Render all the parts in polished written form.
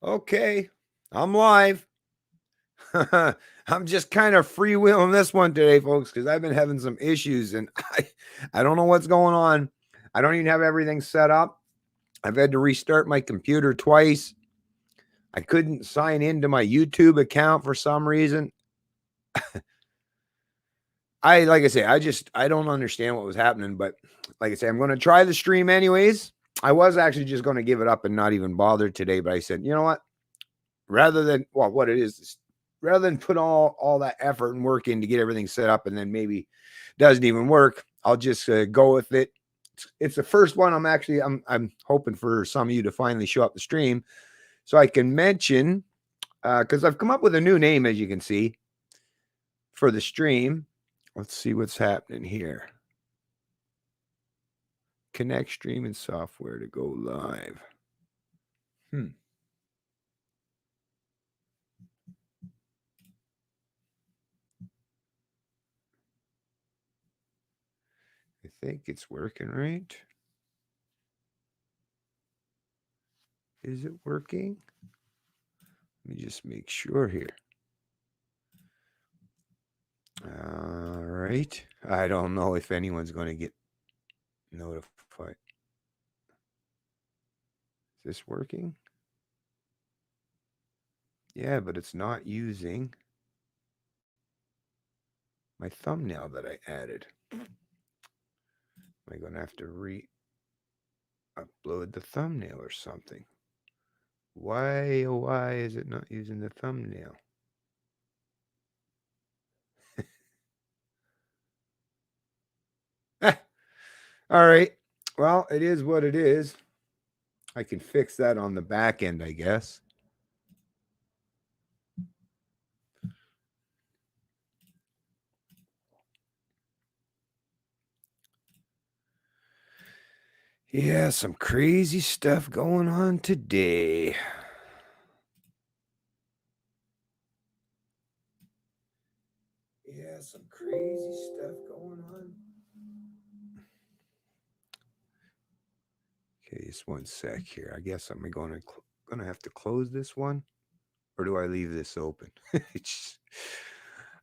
Okay, I'm live. I'm just kind of freewheeling this one today, folks, because I've been having some issues and I don't know what's going on. I don't even have everything set up. I've had to restart my computer twice. I couldn't sign into my YouTube account for some reason. Like I say, I don't understand what was happening, but like I say, I'm going to try the stream anyways. I was actually just going to give it up and not even bother today, but I said, you know what? Rather than what it is, rather than put all that effort and work in to get everything set up and then maybe doesn't even work, I'll just go with it. It's the first one. I'm hoping for some of you to finally show up the stream so I can mention because I've come up with a new name, as you can see, for the stream. Let's see what's happening here. Connect streaming software to go live. I think it's working, right? Is it working? Let me just make sure here. All right. I don't know if anyone's going to get notified. Is this working? Yeah, but it's not using my thumbnail that I added. Am I going to have to re-upload the thumbnail or something? Why, oh, why is it not using the thumbnail? All right. Well, it is what it is. I can fix that on the back end, I guess. Yeah, some crazy stuff going on today. Yeah, some crazy stuff going on. Okay, just one sec here. I guess I'm gonna have to close this one, or do I leave this open?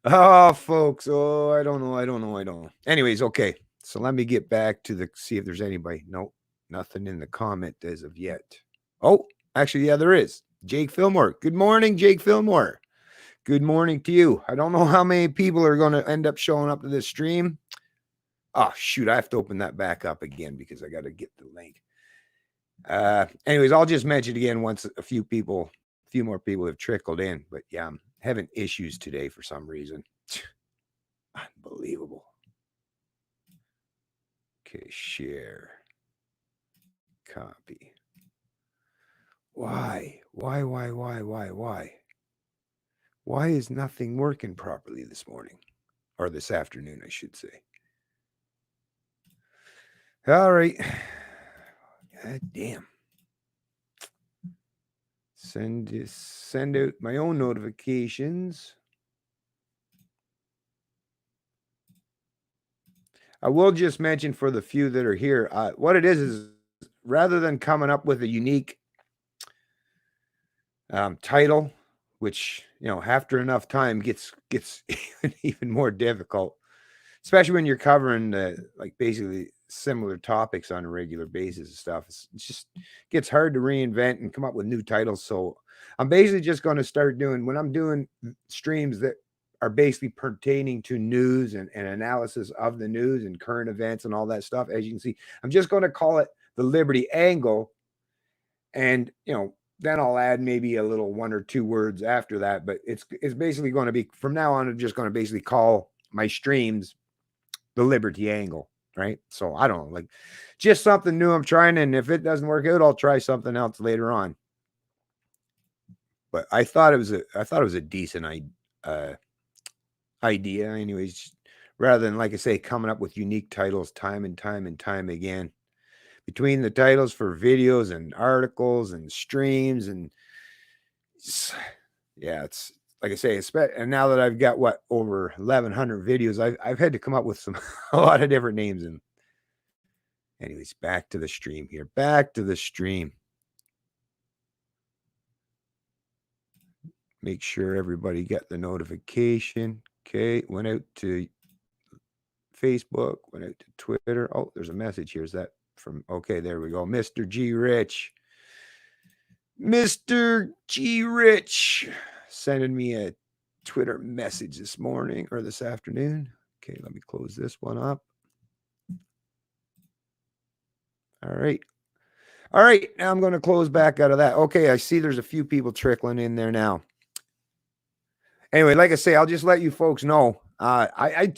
Oh, folks. Oh, I don't know. I don't know. Anyways, okay. So let me get back to see if there's anybody. Nope, nothing in the comment as of yet. Oh, actually, yeah, there is. Jake Fillmore. Good morning, Jake Fillmore. Good morning to you. I don't know how many people are going to end up showing up to this stream. Oh, shoot. I have to open that back up again because I got to get the link. Anyways, I'll just mention again once a few more people have trickled in. But yeah, I'm having issues today for some reason. Unbelievable. Okay, share. Copy. Why? Why is nothing working properly this morning? Or this afternoon, I should say. All right. God damn. Send out my own notifications. I will just mention for the few that are here, what it is rather than coming up with a unique title, which after enough time gets even more difficult, especially when you're covering like basically similar topics on a regular basis and stuff. It's just gets hard to reinvent and come up with new titles. So I'm basically just going to start doing when I'm doing streams that are basically pertaining to news and analysis of the news and current events and all that stuff. As you can see, I'm just going to call it the Liberty Angle. And then I'll add maybe a little one or two words after that. But it's basically going to be from now on, I'm just going to basically call my streams the Liberty Angle, right? So I don't know, like just something new I'm trying, and if it doesn't work out, I'll try something else later on. But I thought it was a decent idea, anyways. Rather than, like I say, coming up with unique titles time and time again, between the titles for videos and articles and streams and yeah, it's like I say, and now that I've got over 1,100 videos, I've had to come up with some a lot of different names. And anyways, back to the stream here. Back to the stream. make sure everybody got the notification. Okay, went out to Facebook, went out to Twitter. Oh, there's a message here. Is that from? Okay, there we go. Mr. G. Rich. Mr. G. Rich sending me a Twitter message this morning or this afternoon. Okay, let me close this one up. All right. All right, now I'm going to close back out of that. Okay, I see there's a few people trickling in there now. Anyway, like I say, I'll just let you folks know. I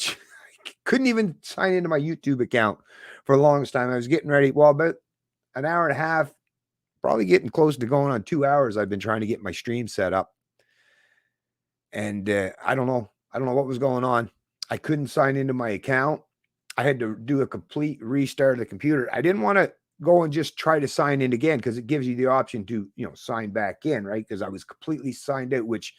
couldn't even sign into my YouTube account for the longest time. I was getting ready. Well, about an hour and a half, probably getting close to going on 2 hours. I've been trying to get my stream set up. And I don't know. I don't know what was going on. I couldn't sign into my account. I had to do a complete restart of the computer. I didn't want to go and just try to sign in again because it gives you the option to, sign back in, right? Because I was completely signed out, which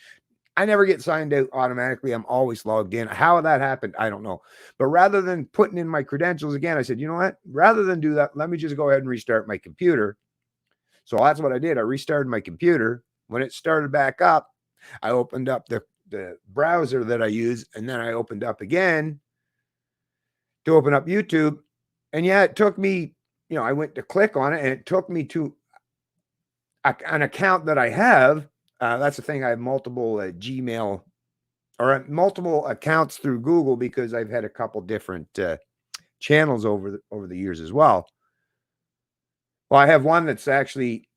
I never get signed out automatically. I'm always logged in. How that happened, I don't know. But rather than putting in my credentials again, I said, you know what? Rather than do that, let me just go ahead and restart my computer. So that's what I did. I restarted my computer. When it started back up, I opened up the browser that I use, and then I opened up again to open up YouTube. And yeah, it took me, I went to click on it, and it took me to an account that I have. That's the thing. I have multiple Gmail or multiple accounts through Google because I've had a couple different channels over the years as well. Well, I have one that's actually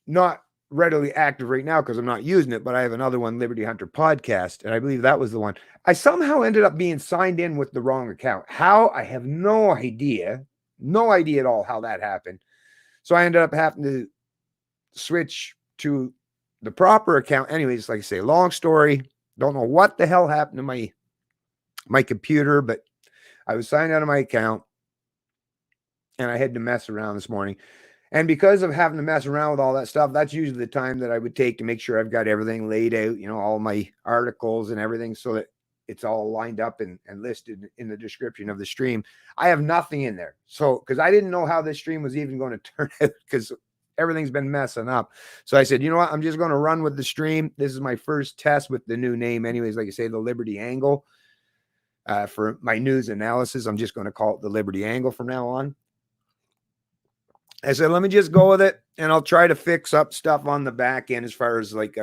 not readily active right now because I'm not using it, but I have another one, Liberty Hunter Podcast, and I believe that was the one. I somehow ended up being signed in with the wrong account. How? I have no idea at all how that happened. So I ended up having to switch to the proper account. Anyways, like I say, long story. Don't know what the hell happened to my computer, but I was signed out of my account, and I had to mess around this morning. And because of having to mess around with all that stuff, that's usually the time that I would take to make sure I've got everything laid out, all my articles and everything so that it's all lined up and listed in the description of the stream. I have nothing in there. So, because I didn't know how this stream was even going to turn out because everything's been messing up. So I said, you know what? I'm just going to run with the stream. This is my first test with the new name. Anyways, like I say, the Liberty Angle. For my news analysis, I'm just going to call it the Liberty Angle from now on. I said, let me just go with it, and I'll try to fix up stuff on the back end as far as like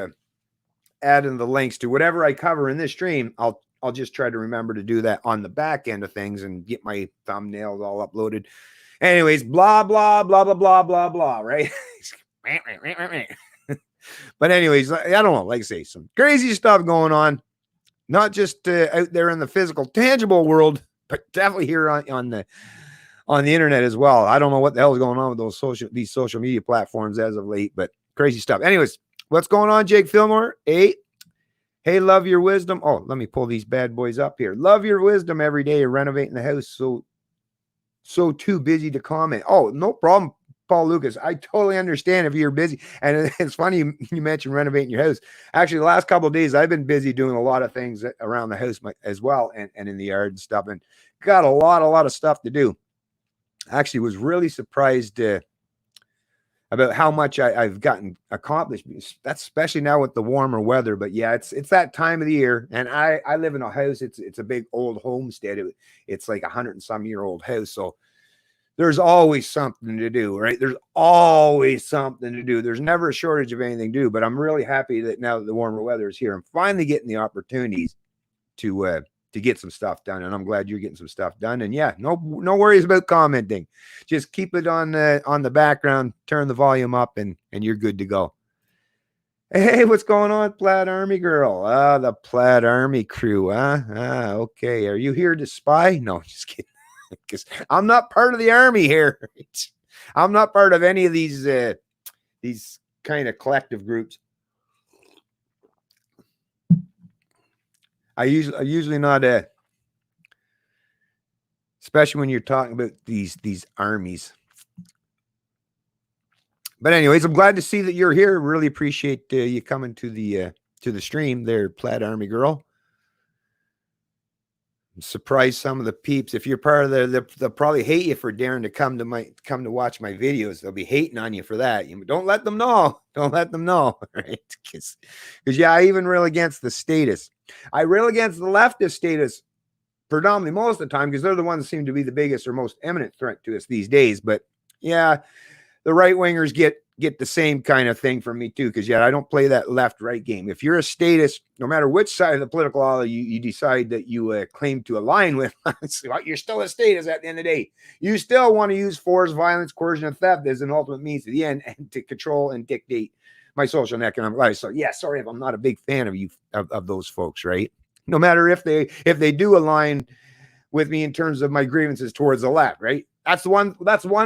adding the links to whatever I cover in this stream. I'll just try to remember to do that on the back end of things and get my thumbnails all uploaded. Anyways, blah, blah, blah, blah, blah, blah, blah, right? But anyways, I don't know. Like I say, some crazy stuff going on, not just out there in the physical, tangible world, but definitely here on the internet as well. I don't know what the hell is going on with these social media platforms as of late, but crazy stuff. Anyways, what's going on, Jake Fillmore? Hey, love your wisdom. Oh, let me pull these bad boys up here. Love your wisdom every day. You're renovating the house. So too busy to comment. Oh, no problem, Paul Lucas. I totally understand if you're busy. And it's funny you mentioned renovating your house. Actually, the last couple of days, I've been busy doing a lot of things around the house as well and in the yard and stuff, and got a lot of stuff to do. Actually was really surprised about how much I've gotten accomplished. That's especially now with the warmer weather. But yeah, it's that time of the year, and I live in a house. It's a big old homestead. It's like 100 and some year old house. So there's always something to do, right? There's always something to do. There's never a shortage of anything to do. But I'm really happy that now that the warmer weather is here, I'm finally getting the opportunities to get some stuff done, and I'm glad you're getting some stuff done. And yeah, no worries about commenting. Just keep it on the background, turn the volume up, and you're good to go. Hey, what's going on, Plaid Army girl? The Plaid Army crew, huh? Okay. Are you here to spy? No, just kidding. Because I'm not part of the army here. I'm not part of any of these kind of collective groups. I usually not especially when you're talking about these armies. But anyways, I'm glad to see that you're here. Really appreciate you coming to the stream there, Plaid Army girl. Surprise some of the peeps. If you're part of they'll probably hate you for daring to come to watch my videos. They'll be hating on you for that. You don't let them know. Don't let them know, right? Because yeah, I even rail against the statists. I rail against the leftist statists predominantly most of the time because they're the ones that seem to be the biggest or most eminent threat to us these days. But yeah, the right wingers get the same kind of thing from me too, because I don't play that left-right game. If you're a statist, no matter which side of the political aisle you decide that you claim to align with, you're still a statist at the end of the day. You still want to use force, violence, coercion, and theft as an ultimate means to the end and to control and dictate my social and economic life. So yeah, sorry if I'm not a big fan of you of those folks, right? No matter if they do align with me in terms of my grievances towards the left, right? That's one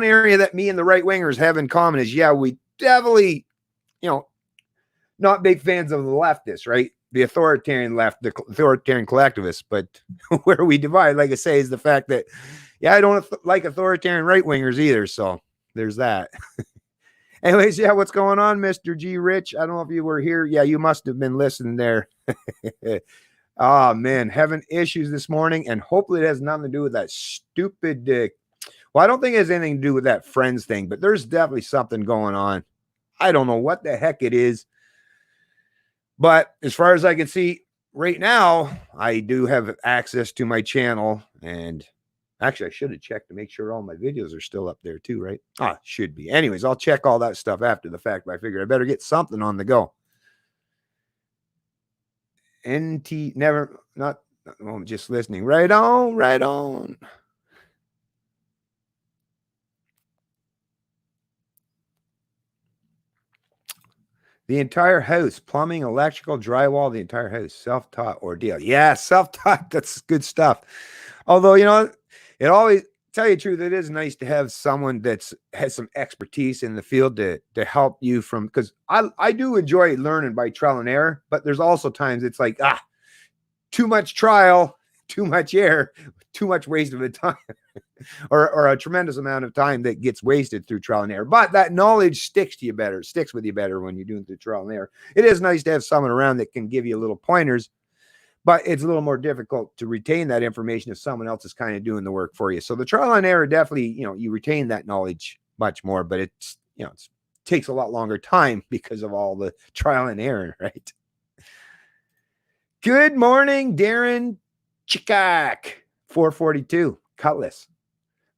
area that me and the right wingers have in common is we definitely, not big fans of the leftists, right? The authoritarian left, the authoritarian collectivists. But where we divide, like I say, is the fact that, I don't like authoritarian right wingers either. So there's that. Anyways, what's going on, Mr. G Rich? I don't know if you were here. Yeah, you must have been listening there. Oh, man, having issues this morning, and hopefully it has nothing to do with that stupid well, I don't think it has anything to do with that Friends thing, but there's definitely something going on. I don't know what the heck it is. But as far as I can see right now, I do have access to my channel. And actually, I should have checked to make sure all my videos are still up there too, right? Should be. Anyways, I'll check all that stuff after the fact, but I figured I better get something on the go. NT, never, not, I'm just listening. Right on, right on. The entire house, plumbing, electrical, drywall, the entire house, self-taught ordeal. Yeah, self-taught, that's good stuff. Although, it always, tell you the truth, it is nice to have someone has some expertise in the field to help you from, because I do enjoy learning by trial and error, but there's also times it's like, too much trial, too much error, too much waste of the time. or a tremendous amount of time that gets wasted through trial and error. But that knowledge sticks with you better when you're doing through trial and error. It is nice to have someone around that can give you little pointers, but it's a little more difficult to retain that information if someone else is kind of doing the work for you. So the trial and error definitely, you retain that knowledge much more, but it takes a lot longer time because of all the trial and error, right? Good morning, Darren Chikak, 442 Cutlass.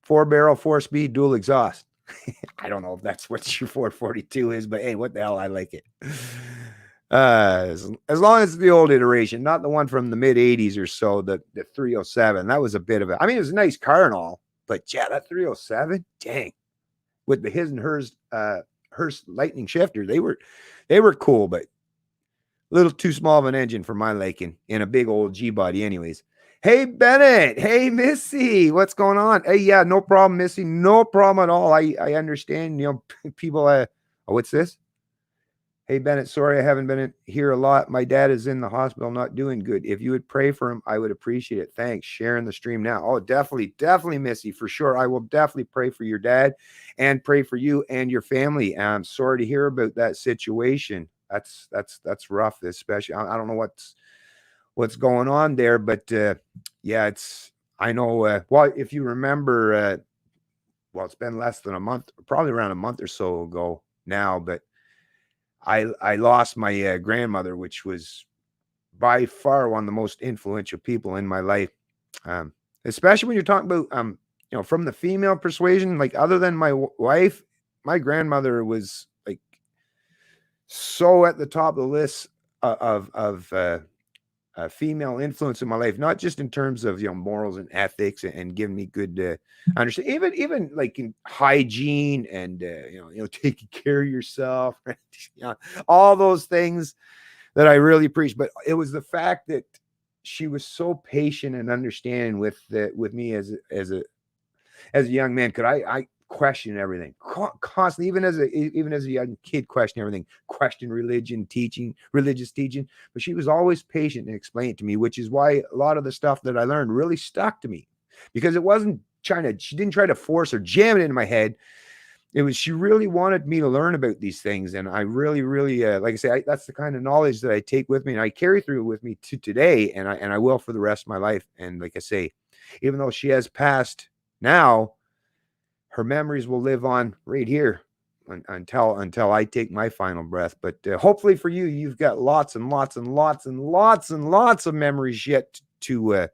4-barrel, 4-speed, dual exhaust. I don't know if that's what your 442 is, but hey, what the hell? I like it. As long as it's the old iteration, not the one from the mid 80s or so, the 307. That was a bit of it. I mean, it was a nice car and all, but that 307, dang, with the his and hers Lightning shifter, they were cool, but a little too small of an engine for my liking in a big old G body, anyways. Hey, Bennett. Hey, Missy. What's going on? Hey, yeah, no problem, Missy. No problem at all. I understand, people. What's this? Hey, Bennett, sorry I haven't been here a lot. My dad is in the hospital, not doing good. If you would pray for him, I would appreciate it. Thanks. Sharing the stream now. Oh, definitely, Missy, for sure. I will definitely pray for your dad and pray for you and your family. I'm sorry to hear about that situation. That's rough, especially. I don't know what's going on there, but I know, well, if you remember, it's been less than a month, probably around a month or so ago now, but I lost my grandmother, which was by far one of the most influential people in my life, especially when you're talking about from the female persuasion, like other than my wife, my grandmother was like so at the top of the list of female influence in my life, not just in terms of morals and ethics and giving me good understanding, even like in hygiene and taking care of yourself, right? All those things that I really appreciate. But it was the fact that she was so patient and understanding with me as a young man. Could I question everything constantly, even as a young kid, question everything, question religious teaching, but she was always patient and explained it to me, which is why a lot of the stuff that I learned really stuck to me, because it wasn't she didn't try to force or jam it into my head. she really wanted me to learn about these things. And I really, really, like I say, that's the kind of knowledge that I take with me and I carry through with me to today. And I will for the rest of my life. And like I say, even though she has passed now, her memories will live on right here until I take my final breath. But hopefully for you, you've got lots and lots and lots and lots and lots of memories yet to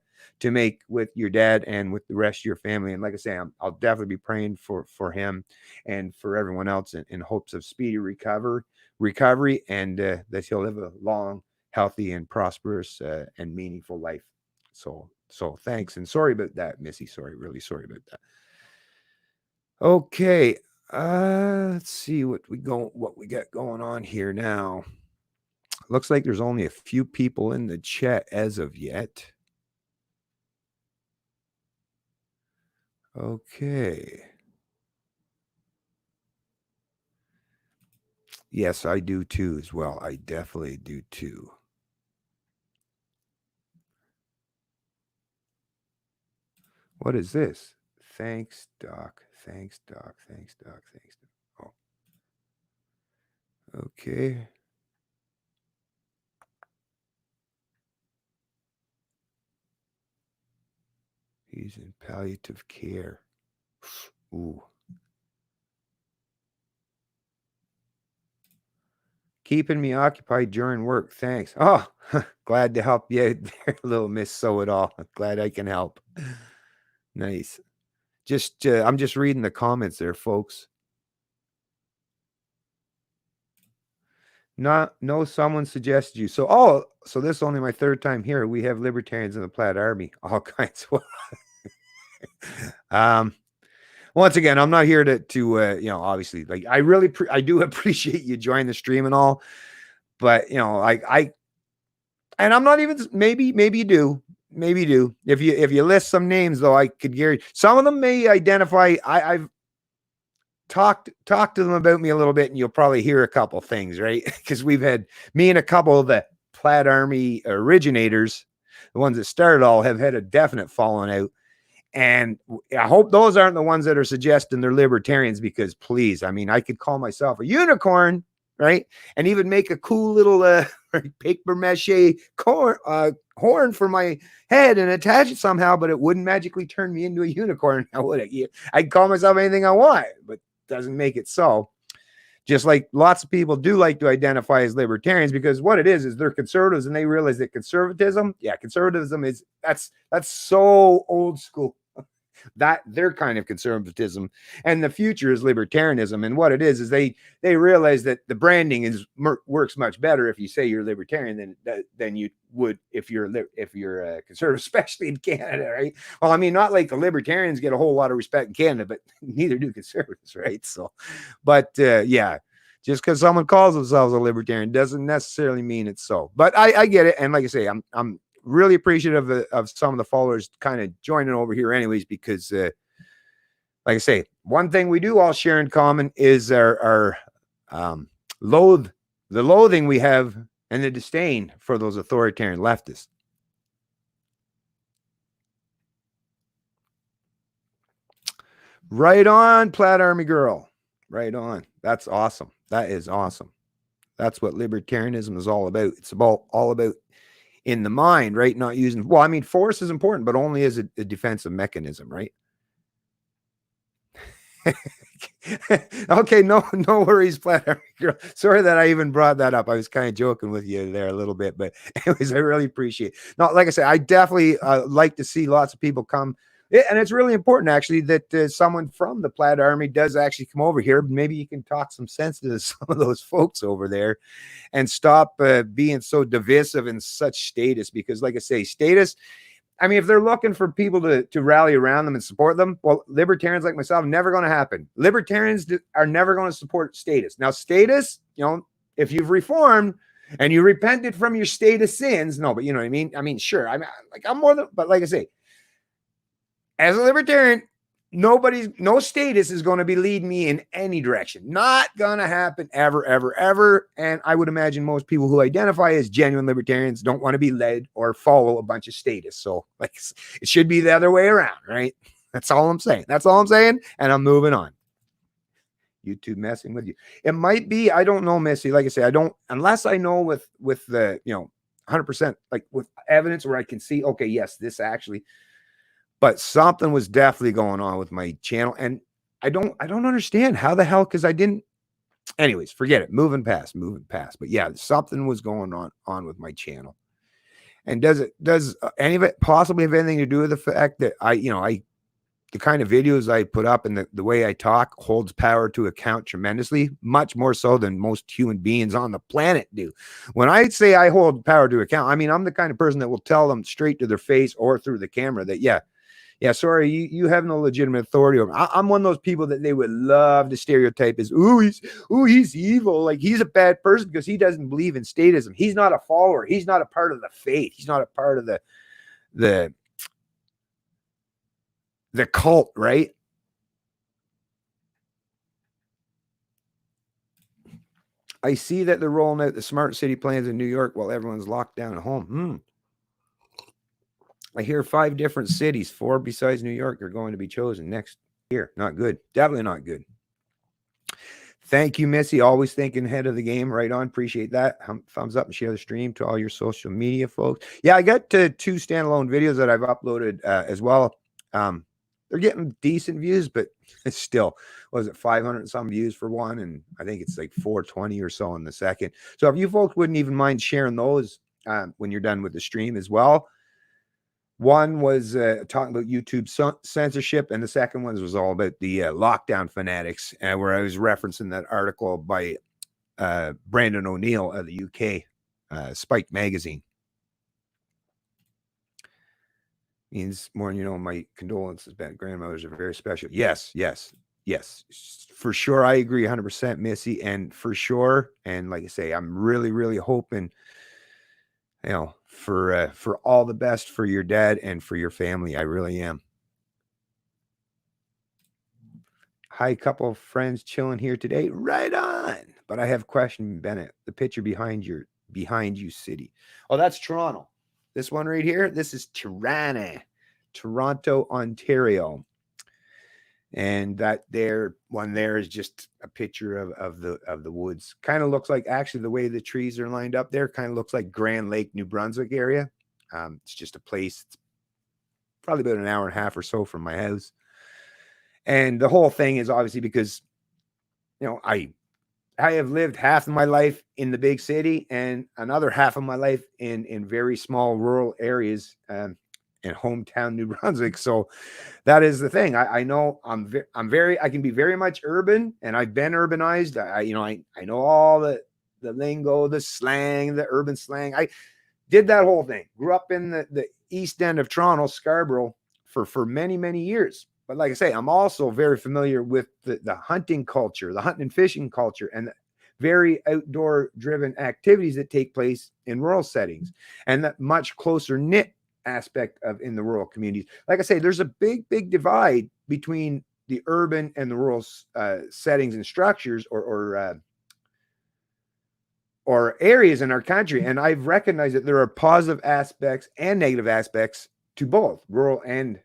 make with your dad and with the rest of your family. And like I say, I'll definitely be praying for him and for everyone else in hopes of speedy recovery, and that he'll live a long, healthy, and prosperous and meaningful life. So thanks, and sorry about that, Missy. Sorry, really sorry about that. Okay, let's see what we got going on here now. Looks like there's only a few people in the chat as of yet. Okay. Yes, I do too as well. I definitely do too. What is this? Thanks, Doc. Thanks, Doc. Thanks, Doc. Thanks, Doc. Oh. Okay. He's in palliative care. Ooh. Keeping me occupied during work. Thanks. Oh, glad to help you there, little Miss Sew It All. Glad I can help. Nice. Just I'm just reading the comments there, folks. No, someone suggested you. So this is only my third time here. We have libertarians in the Plaid Army, all kinds of once again, I'm not here to obviously, like, I do appreciate you joining the stream and all, but and I'm not even, maybe you do. If you list some names, though, I could guarantee some of them may identify. I've talked to them about me a little bit, and you'll probably hear a couple things, right? Because we've had me and a couple of the Plaid Army originators, the ones that started all, have had a definite falling out. And I hope those aren't the ones that are suggesting they're libertarians, because please, I mean, I could call myself a unicorn, right? And even make a cool little paper mache horn for my head and attach it somehow, but it wouldn't magically turn me into a unicorn. Now, would it? I'd call myself anything I want, but doesn't make it so. Just like lots of people do like to identify as libertarians, because what it is they're conservatives, and they realize that conservatism is that's so old school. That their kind of conservatism, and the future is libertarianism. And what it is they realize that the branding works much better if you say you're libertarian than you would if you're a conservative, especially in Canada, right? Well, I mean, not like the libertarians get a whole lot of respect in Canada, but neither do conservatives, right? So, but yeah, just because someone calls themselves a libertarian doesn't necessarily mean it's so. But I get it, and like I say, I'm really appreciative of some of the followers kind of joining over here anyways, because like I say, one thing we do all share in common is our loathing we have and the disdain for those authoritarian leftists. Right on, Plaid Army girl. Right on. That's awesome. That is awesome. That's what libertarianism is all about. It's all about in the mind, right? Not using, well, I mean, force is important, but only as a defensive mechanism, right? Okay, no worries, Plaid Army girl. Sorry that I even brought that up. I was kind of joking with you there a little bit, but anyways, I really appreciate it. No, like I said, I definitely like to see lots of people come. And it's really important, actually, that someone from the Plaid Army does actually come over here. Maybe you can talk some sense to some of those folks over there and stop being so divisive and such status. Because, like I say, status, I mean, if they're looking for people to rally around them and support them, well, libertarians like myself, never going to happen. Libertarians are never going to support status. Now, status, if you've reformed and you repented from your status sins, no, but you know what I mean? I mean, sure. I'm more than, but like I say, as a libertarian, no status is going to be leading me in any direction. Not going to happen ever, ever, ever. And I would imagine most people who identify as genuine libertarians don't want to be led or follow a bunch of status. So, like, it should be the other way around, right? That's all I'm saying. And I'm moving on. YouTube messing with you. It might be, I don't know, Missy. Like I say, I don't, unless I know with the, 100% like with evidence where I can see, okay, yes, this actually, but something was definitely going on with my channel. And I don't understand how the hell, because I didn't, anyways, forget it. Moving past. But yeah, something was going on with my channel. And does any of it possibly have anything to do with the fact that the kind of videos I put up and the way I talk holds power to account tremendously, much more so than most human beings on the planet do. When I say I hold power to account, I mean, I'm the kind of person that will tell them straight to their face or through the camera that, yeah, sorry, you have no legitimate authority over me. I'm one of those people that they would love to stereotype as, he's evil. Like, he's a bad person because he doesn't believe in statism. He's not a follower. He's not a part of the faith. He's not a part of the cult, right? I see that they're rolling out the smart city plans in New York while everyone's locked down at home. I hear 5 different cities, 4 besides New York, are going to be chosen next year. Not good. Definitely not good. Thank you, Missy. Always thinking ahead of the game. Right on. Appreciate that. Thumbs up and share the stream to all your social media folks. Yeah, I got 2 standalone videos that I've uploaded as well. They're getting decent views, but it's still, was it 500 and some views for one? And I think it's like 420 or so in the second. So if you folks wouldn't even mind sharing those when you're done with the stream as well. One was talking about YouTube censorship, and the second one was all about the lockdown fanatics, where I was referencing that article by Brandon O'Neill of the UK, Spike magazine. Means more than my condolences, Ben. Grandmothers are very special. Yes. For sure. I agree 100%, Missy. And for sure. And like I say, I'm really, really hoping, for all the best for your dad and for your family. I really am. Hi, couple of friends chilling here today. Right on. But I have a question, Bennett. The picture behind you city. Oh, that's Toronto. This one right here, this is Toronto, Ontario. And that one there is just a picture of the woods. Kind of looks like, actually, the way the trees are lined up there kind of looks like Grand Lake, New Brunswick area. It's just a place. It's probably about an hour and a half or so from my house. And the whole thing is obviously because, I have lived half of my life in the big city and another half of my life in very small rural areas in hometown New Brunswick. So that is the thing. I know I can be very much urban, and I've been urbanized. I know all the lingo, the slang, the urban slang. I did that whole thing. Grew up in the east end of Toronto, Scarborough, for many, many years. But like I say, I'm also very familiar with the hunting culture, the hunting and fishing culture, and the very outdoor driven activities that take place in rural settings, and that much closer knit aspect of in the rural communities. Like I say, there's a big, big divide between the urban and the rural settings and structures or areas in our country. And I've recognized that there are positive aspects and negative aspects to both rural and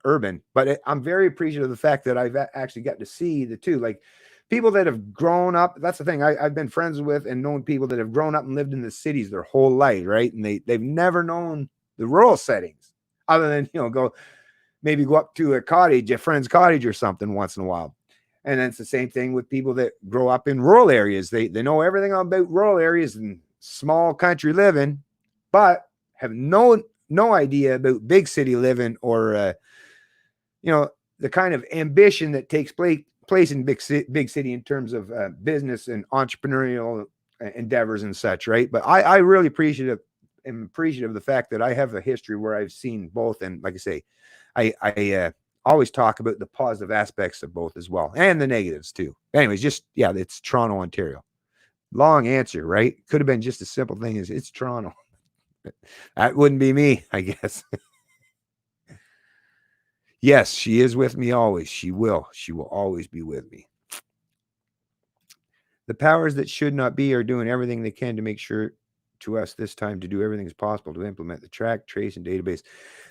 urban, but I'm very appreciative of the fact that I've actually got to see the two. Like, people that have grown up, that's the thing. I've been friends with and known people that have grown up and lived in the cities their whole life, right? And they've never known the rural settings other than, go up to a friend's cottage or something once in a while. And then it's the same thing with people that grow up in rural areas. They know everything about rural areas and small country living, but have no idea about big city living or, the kind of ambition that takes place in big city in terms of business and entrepreneurial endeavors and such, right? But I really am appreciative of the fact that I have a history where I've seen both. And like I say, I always talk about the positive aspects of both as well, and the negatives too. Anyways, it's Toronto, Ontario. Long answer, right? Could have been just a simple thing as it's Toronto. That wouldn't be me, I guess. Yes, she is with me always. She will always be with me. The powers that should not be are doing everything they can to make sure to us this time to do everything as possible to implement the track, trace, and database.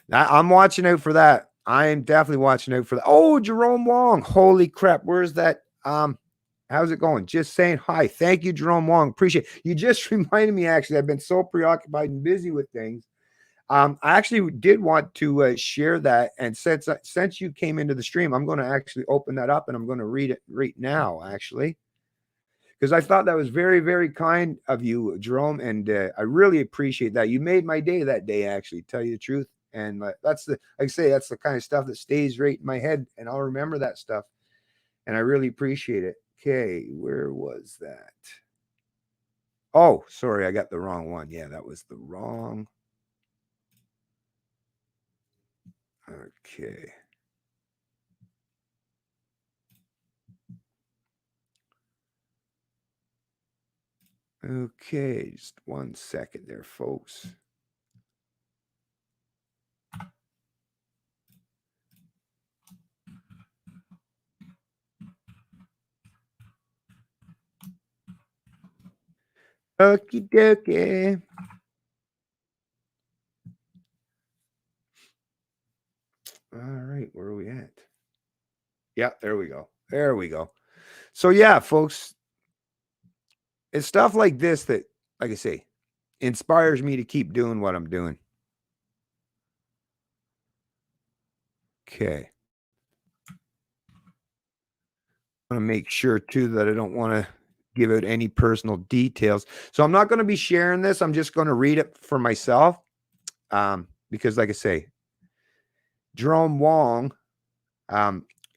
Now, I'm watching out for that. I am definitely watching out for that. Oh, Jerome Wong. Holy crap. Where's that? How's it going? Just saying hi. Thank you, Jerome Wong. Appreciate it. You just reminded me, actually, I've been so preoccupied and busy with things. I actually did want to share that. And since you came into the stream, I'm going to actually open that up and I'm going to read it right now, actually, because I thought that was very, very kind of you, Jerome. And I really appreciate that. You made my day that day, actually, tell you the truth. And that's like I say, that's the kind of stuff that stays right in my head. And I'll remember that stuff. And I really appreciate it. Okay, where was that? Oh, sorry, I got the wrong one. Yeah, that was the wrong. Okay. Okay, just 1 second there, folks. Okie dokie. All right, where are we at? Yeah, there we go. There we go. So yeah, folks, it's stuff like this that, like I say, inspires me to keep doing what I'm doing. Okay. I want to make sure too that I don't want to give out any personal details. So I'm not going to be sharing this. I'm just going to read it for myself. Because like I say, Jerome Wong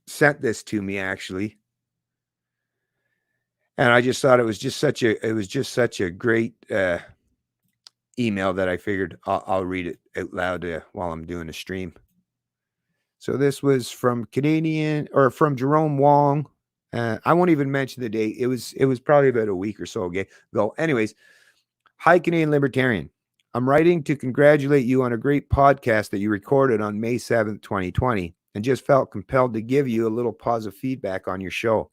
sent this to me actually. And I just thought it was just such a great email that I figured I'll read it out loud while I'm doing a stream. So this was from Jerome Wong. I won't even mention the date. It was probably about a week or so ago. Anyways, hi, Canadian Libertarian. I'm writing to congratulate you on a great podcast that you recorded on May 7th, 2020, and just felt compelled to give you a little positive feedback on your show.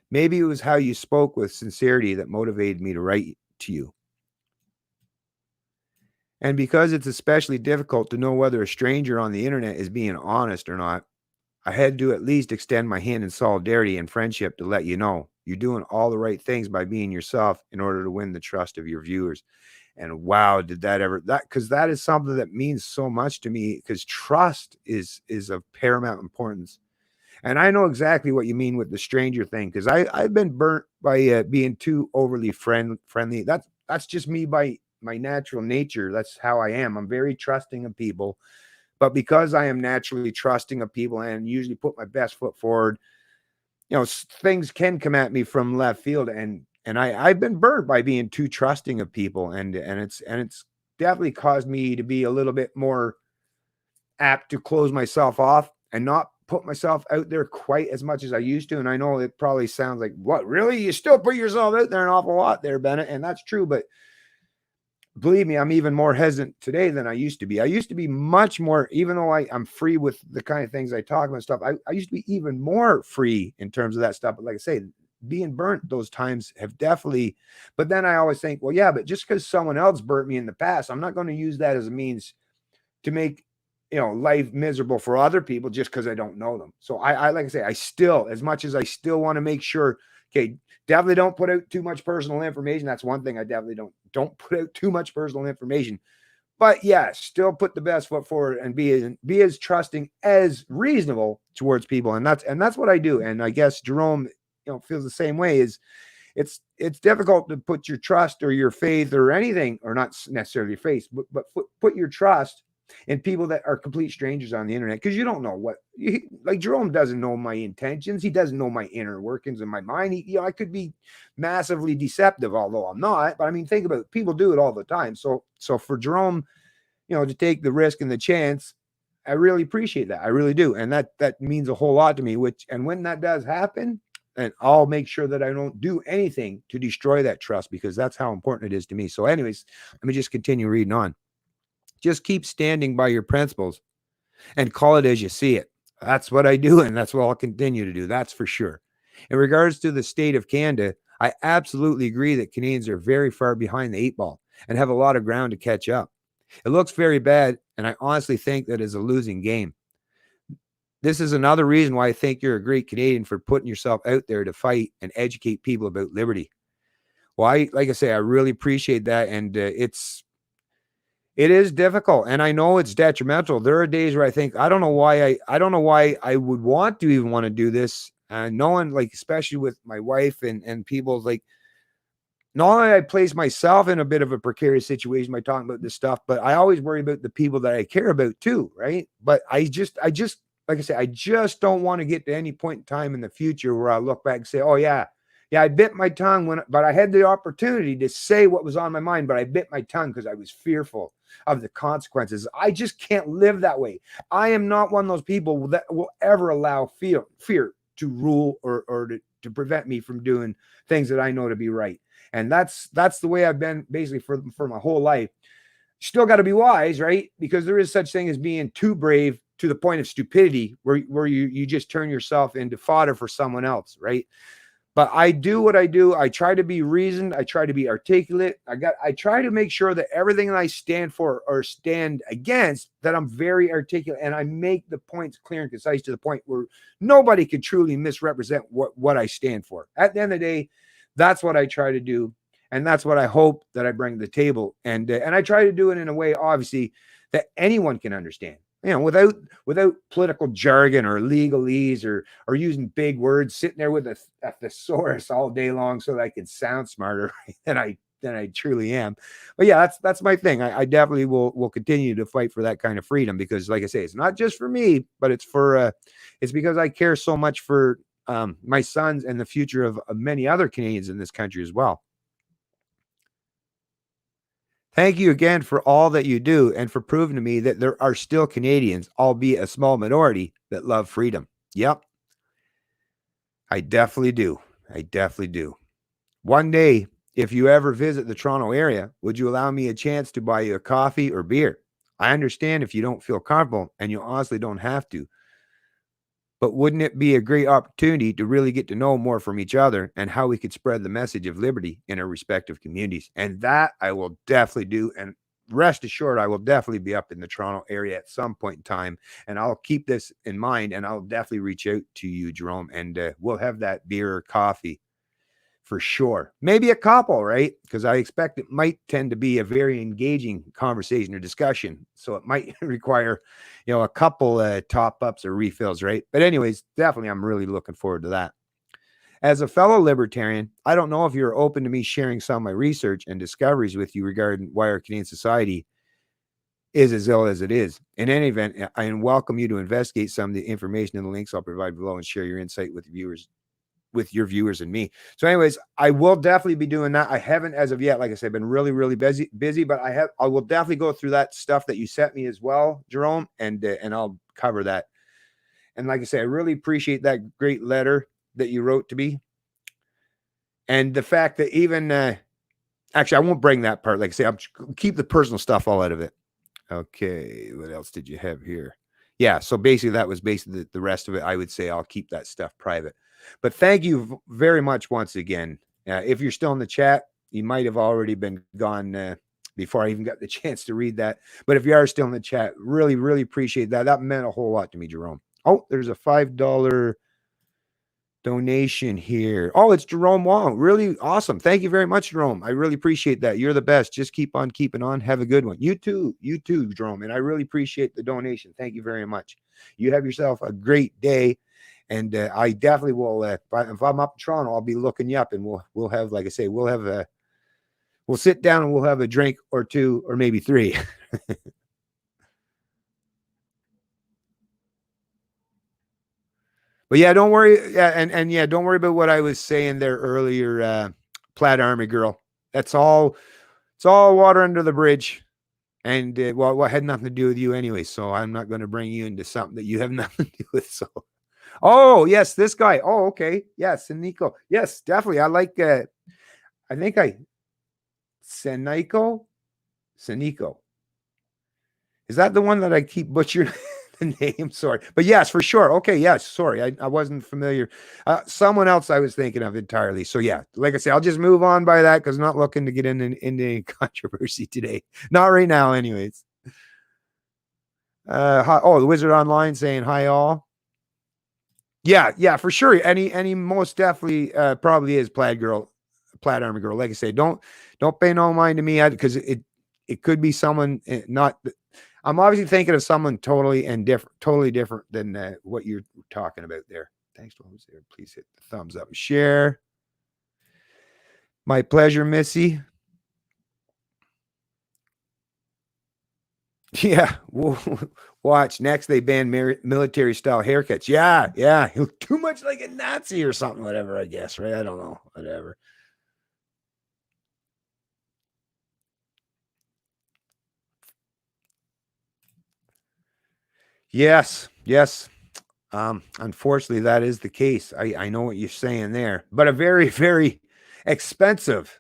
Maybe it was how you spoke with sincerity that motivated me to write to you. And because it's especially difficult to know whether a stranger on the internet is being honest or not, I had to at least extend my hand in solidarity and friendship to let you know you're doing all the right things by being yourself in order to win the trust of your viewers. And wow, did that ever because that is something that means so much to me, because trust is of paramount importance. And I know exactly what you mean with the stranger thing, because I've been burnt by being too overly friendly. That's just me by my natural nature. That's how I am. I'm very trusting of people. But because I am naturally trusting of people and usually put my best foot forward, things can come at me from left field, and I've been burnt by being too trusting of people, and it's definitely caused me to be a little bit more apt to close myself off and not put myself out there quite as much as I used to. And I know it probably sounds like, what, really? You still put yourself out there an awful lot there, Bennett, and that's true, but believe me, I'm even more hesitant today than I used to be. I used to be much more, even though I'm free with the kind of things I talk about and stuff, I used to be even more free in terms of that stuff. But like I say, being burnt those times have definitely, but then I always think, well, yeah, but just because someone else burnt me in the past, I'm not going to use that as a means to make, life miserable for other people just because I don't know them. So I like I say, I still, as much as I still want to make sure, okay, definitely don't put out too much personal information. That's one thing I definitely don't put out too much personal information. But yeah, still put the best foot forward and be as trusting as reasonable towards people. And that's what I do. And I guess Jerome, feels the same way. Is it's difficult to put your trust or your faith or anything, or not necessarily faith, but put your trust in people that are complete strangers on the internet, because you don't know like Jerome doesn't know my intentions. He doesn't know my inner workings in my mind. I could be massively deceptive, although I'm not. But I mean, think about it. People do it all the time. So for Jerome, to take the risk and the chance, I really appreciate that. I really do. And that means a whole lot to me, and when that does happen, and I'll make sure that I don't do anything to destroy that trust, because that's how important it is to me. So anyways, let me just continue reading on. Just keep standing by your principles and call it as you see it. That's what I do, and that's what I'll continue to do. That's for sure. In regards to the state of Canada, I absolutely agree that Canadians are very far behind the 8 ball and have a lot of ground to catch up. It looks very bad, and I honestly think that is a losing game. this is another reason why I think you're a great Canadian for putting yourself out there to fight and educate people about liberty. Well, like I say, I really appreciate that. And it is difficult, and I know it's detrimental. There are days where I think, I don't know why I would want to even want to do this. Knowing, like, especially with my wife and people, like, not only I place myself in a bit of a precarious situation by talking about this stuff, but I always worry about the people that I care about too, right? But I just, like I say, I just don't want to get to any point in time in the future where I look back and say, oh yeah, I bit my tongue but I had the opportunity to say what was on my mind, but I bit my tongue because I was fearful of the consequences. I just can't live that way. I am not one of those people that will ever allow fear to rule or to prevent me from doing things that I know to be right. And that's the way I've been basically for my whole life. Still got to be wise, right? Because there is such thing as being too brave to the point of stupidity, where you just turn yourself into fodder for someone else, right? But I do what I do. I try to be reasoned. I try to be articulate. I try to make sure that everything that I stand for or stand against, that I'm very articulate, and I make the points clear and concise to the point where nobody could truly misrepresent what I stand for. At the end of the day, that's what I try to do, and that's what I hope that I bring to the table. And I try to do it in a way, obviously, that anyone can understand. Without political jargon or legalese or using big words, sitting there with a thesaurus all day long so that I can sound smarter than I truly am. But yeah, that's my thing. I definitely will continue to fight for that kind of freedom, because, like I say, it's not just for me, but it's because I care so much for my sons and the future of many other Canadians in this country as well. Thank you again for all that you do and for proving to me that there are still Canadians, albeit a small minority, that love freedom. Yep. I definitely do. I definitely do. One day, if you ever visit the Toronto area, would you allow me a chance to buy you a coffee or beer? I understand if you don't feel comfortable, and you honestly don't have to. But wouldn't it be a great opportunity to really get to know more from each other and how we could spread the message of liberty in our respective communities? And that I will definitely do. And rest assured, I will definitely be up in the Toronto area at some point in time. And I'll keep this in mind, and I'll definitely reach out to you, Jerome, and we'll have that beer or coffee for sure. Maybe a couple, right? Because I expect it might tend to be a very engaging conversation or discussion. So it might require, a couple top ups or refills, right? But anyways, definitely, I'm really looking forward to that. As a fellow libertarian, I don't know if you're open to me sharing some of my research and discoveries with you regarding why our Canadian society is as ill as it is. In any event, I welcome you to investigate some of the information in the links I'll provide below and share your insight with your viewers and me. So anyways, I will definitely be doing that. I haven't as of yet, like I said, been really, really busy, but I will definitely go through that stuff that you sent me as well, Jerome, and I'll cover that. And like I say, I really appreciate that great letter that you wrote to me. And the fact that even, actually, I won't bring that part. Like I say, I'll keep the personal stuff all out of it. Okay. What else did you have here? Yeah. So basically that was basically the rest of it. I would say I'll keep that stuff private. But thank you very much once again. If you're still in the chat, you might have already been gone before I even got the chance to read that. But if you are still in the chat, really, really appreciate that. That meant a whole lot to me, Jerome. Oh, there's a $5 donation here. Oh, it's Jerome Wong. Really awesome. Thank you very much, Jerome. I really appreciate that. You're the best. Just keep on keeping on. Have a good one. You too, Jerome. And I really appreciate the donation. Thank you very much. You have yourself a great day. And I definitely will. If I'm up in Toronto, I'll be looking you up, and we'll have, like I say, we'll sit down and we'll have a drink or two, or maybe three. But yeah, don't worry. Yeah, and yeah, don't worry about what I was saying there earlier. Plaid Army girl. That's all. It's all water under the bridge. And well, it had nothing to do with you anyway. So I'm not going to bring you into something that you have nothing to do with. So. Oh, yes, this guy. Oh, okay. Yes, Seniko. Yes, definitely. I like I think Seniko. Is that the one that I keep butchering the name? Sorry. But yes, for sure. Okay, yes. Sorry. I wasn't familiar. Someone else I was thinking of entirely. So yeah, like I say, I'll just move on by that because I'm not looking to get into any controversy today. Not right now, anyways. The Wizard Online saying hi all. Yeah, for sure. Any most definitely probably is plaid armor girl. Like I say, don't pay no mind to me because it could be someone not. I'm obviously thinking of someone totally different than what you're talking about there. Thanks to who's there. Please hit the thumbs up and share. My pleasure, Missy. Yeah, watch next. They ban military style haircuts. Yeah, he looked too much like a Nazi or something. Whatever, I guess. Right? I don't know. Whatever. Yes. Unfortunately, that is the case. I know what you're saying there, but a very very expensive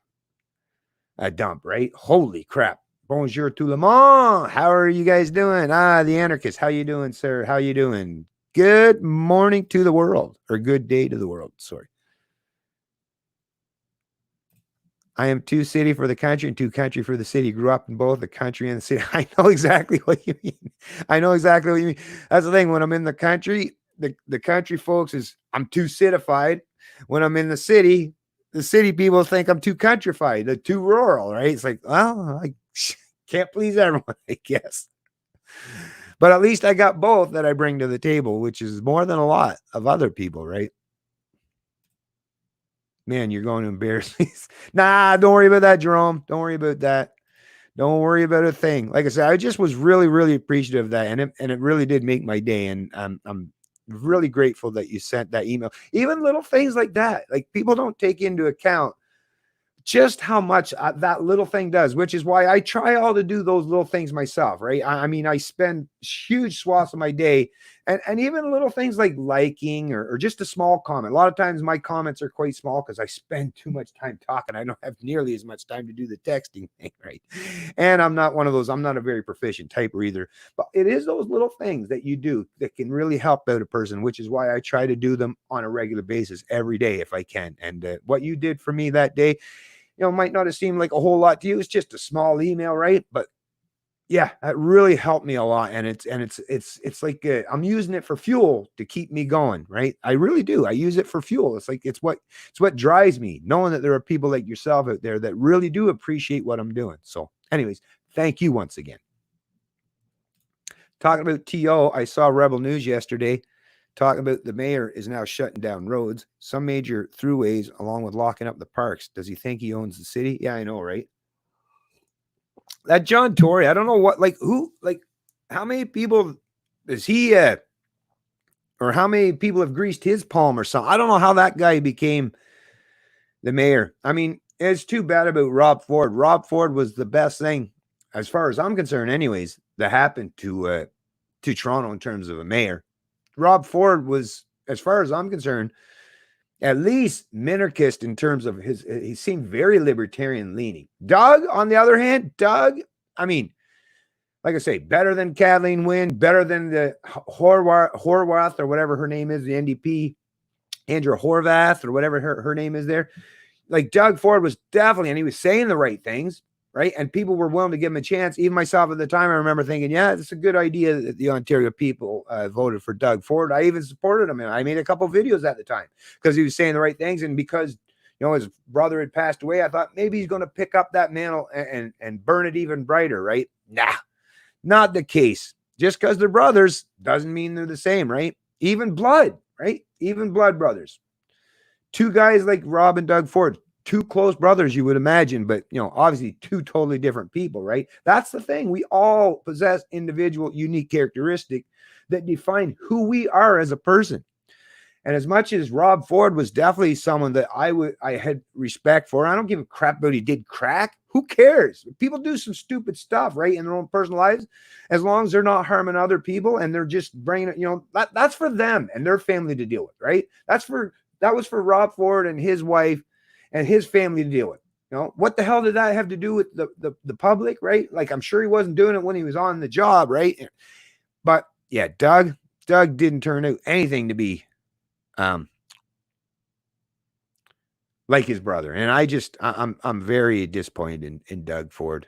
dump, right? Holy crap! Bonjour tout le monde. How are you guys doing? The anarchist. How you doing, sir? How you doing? Good morning to the world, or good day to the world. Sorry. I am too city for the country and too country for the city. Grew up in both the country and the city. I know exactly what you mean. I know exactly what you mean. That's the thing. When I'm in the country, the country folks is I'm too citified. When I'm in the city people think I'm too countrified, they're too rural, right? It's like, well, I can't please everyone, I guess. But at least I got both that I bring to the table, which is more than a lot of other people, right? Man, you're going to embarrass me. Nah, don't worry about that, Jerome. Don't worry about that. Don't worry about a thing. Like I said, I just was really, really appreciative of that, and it really did make my day. And I'm really grateful that you sent that email. Even little things like that, like people don't take into account just how much that little thing does, which is why I try all to do those little things myself, right? I mean, I spend huge swaths of my day and even little things like liking or just a small comment. A lot of times my comments are quite small because I spend too much time talking. I don't have nearly as much time to do the texting thing, right? And I'm not one of those, I'm not a very proficient typer either, but it is those little things that you do that can really help out a person, which is why I try to do them on a regular basis every day if I can. And what you did for me that day, might not have seemed like a whole lot to you. It's just a small email, right? But yeah, that really helped me a lot. And it's like I'm using it for fuel to keep me going, right? I really do. I use it for fuel. It's what drives me, knowing that there are people like yourself out there that really do appreciate what I'm doing. So, anyways, thank you once again. Talking about TO, I saw Rebel News yesterday talking about the mayor is now shutting down roads, some major throughways, along with locking up the parks. Does he think he owns the city? Yeah, I know, right? That John Tory, I don't know how many people is he or how many people have greased his palm or something? I don't know how that guy became the mayor. I mean, it's too bad about Rob Ford. Rob Ford was the best thing, as far as I'm concerned, anyways, that happened to Toronto in terms of a mayor. Rob Ford was, as far as I'm concerned, at least minarchist in terms of he seemed very libertarian leaning. Doug, on the other hand, I mean, like I say, better than Kathleen Wynne, better than the Horwath or whatever her name is, the NDP, Andrea Horwath or whatever her name is there. Like Doug Ford was definitely, and he was saying the right things, right? And people were willing to give him a chance. Even myself at the time, I remember thinking, yeah, it's a good idea that the Ontario people voted for Doug Ford. I even supported him. And I made a couple videos at the time because he was saying the right things. And because, his brother had passed away, I thought maybe he's going to pick up that mantle and burn it even brighter, right? Nah, not the case. Just because they're brothers doesn't mean they're the same, right? Even blood, right? Even blood brothers. Two guys like Rob and Doug Ford, two close brothers, you would imagine, but obviously two totally different people, right? That's the thing. We all possess individual, unique characteristics that define who we are as a person. And as much as Rob Ford was definitely someone that I had respect for, I don't give a crap about he did crack. Who cares? People do some stupid stuff, right, in their own personal lives, as long as they're not harming other people and they're just bringing it. That's for them and their family to deal with, right? That was for Rob Ford and his wife and his family to deal with. What the hell did that have to do with the public, right? Like, I'm sure he wasn't doing it when he was on the job, right? But yeah, Doug didn't turn out anything to be like his brother. And I'm very disappointed in Doug Ford.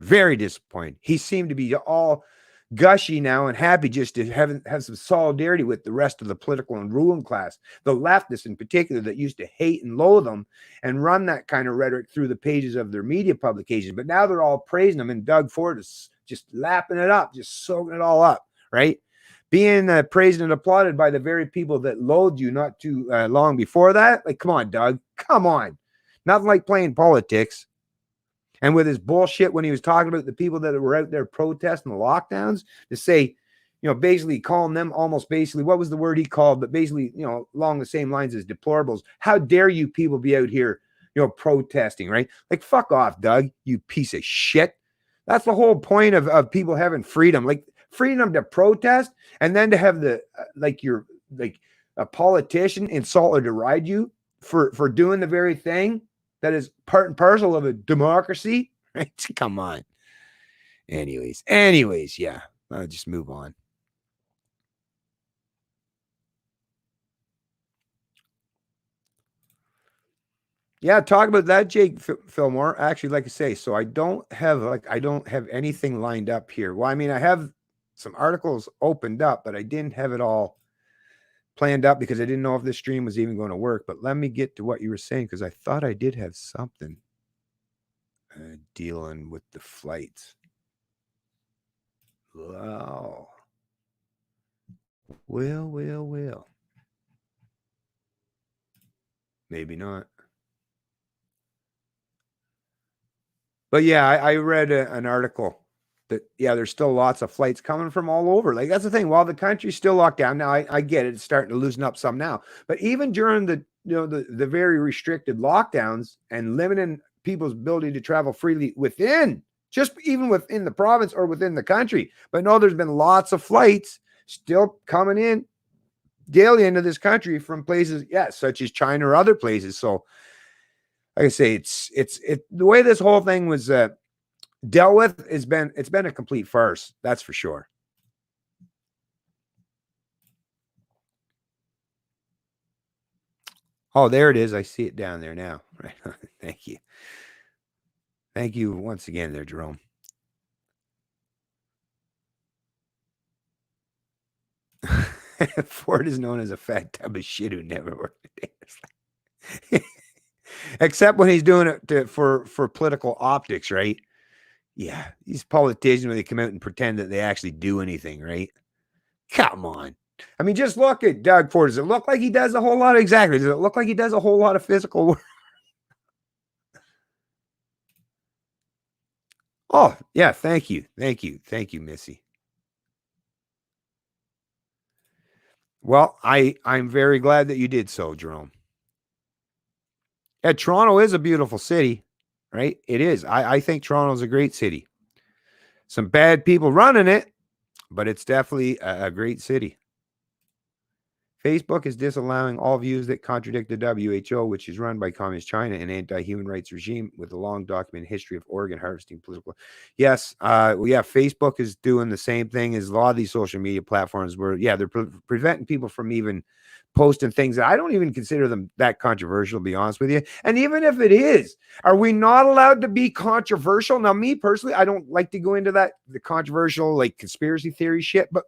Very disappointed. He seemed to be all gushy now and happy just to have some solidarity with the rest of the political and ruling class, the leftists in particular that used to hate and loathe them and run that kind of rhetoric through the pages of their media publications. But now they're all praising them, and Doug Ford is just lapping it up, just soaking it all up, right? Being praised and applauded by the very people that loathed you not too long before that. Like, come on, Doug, come on. Nothing like playing politics. And with his bullshit when he was talking about the people that were out there protesting the lockdowns, to say, basically calling them almost basically, what was the word he called? But basically, along the same lines as deplorables. How dare you people be out here, protesting, right? Like, fuck off, Doug, you piece of shit. That's the whole point of people having freedom, like freedom to protest, and then to have the, a politician insult or deride you for doing the very thing that is part and parcel of a democracy, right? Come on. Anyways, yeah, I'll just move on. Yeah, talk about that, Jake Fillmore. Actually, like I say, so I don't have anything lined up here. Well, I mean, I have some articles opened up, but I didn't have it all planned up because I didn't know if this stream was even going to work. But let me get to what you were saying, because I thought I did have something dealing with the flights. Wow. Well. Maybe not. But yeah, I read an article that, yeah, there's still lots of flights coming from all over. Like, that's the thing. While the country's still locked down now, I get it. It's starting to loosen up some now. But even during the very restricted lockdowns and limiting people's ability to travel freely even within the province or within the country. But no, there's been lots of flights still coming in daily into this country from places, such as China or other places. So, like I say, it's the way this whole thing was dealt with it's been a complete farce. That's for sure. Oh, there it is. I see it down there now. Right. Thank you. Thank you once again there, Jerome. Ford is known as a fat tub of shit who never worked a day. Except when he's doing it for political optics, right? Yeah, these politicians, when they come out and pretend that they actually do anything, right? Come on. I mean, just look at Doug Ford. Does it look like he does a whole lot? Exactly. Does it look like he does a whole lot of physical work? Oh, yeah. Thank you, Missy. Well, I'm very glad that you did so, Jerome. Yeah, Toronto is a beautiful city, right? It is. I think Toronto's a great city. Some bad people running it, but it's definitely a great city. Facebook is disallowing all views that contradict the WHO, which is run by Communist China, an anti-human rights regime with a long documented history of organ harvesting political. Yes, Facebook is doing the same thing as a lot of these social media platforms where, they're preventing people from even posting things that I don't even consider them that controversial, to be honest with you. And even if it is, are we not allowed to be controversial? Now, me personally, I don't like to go into the controversial, like, conspiracy theory shit, but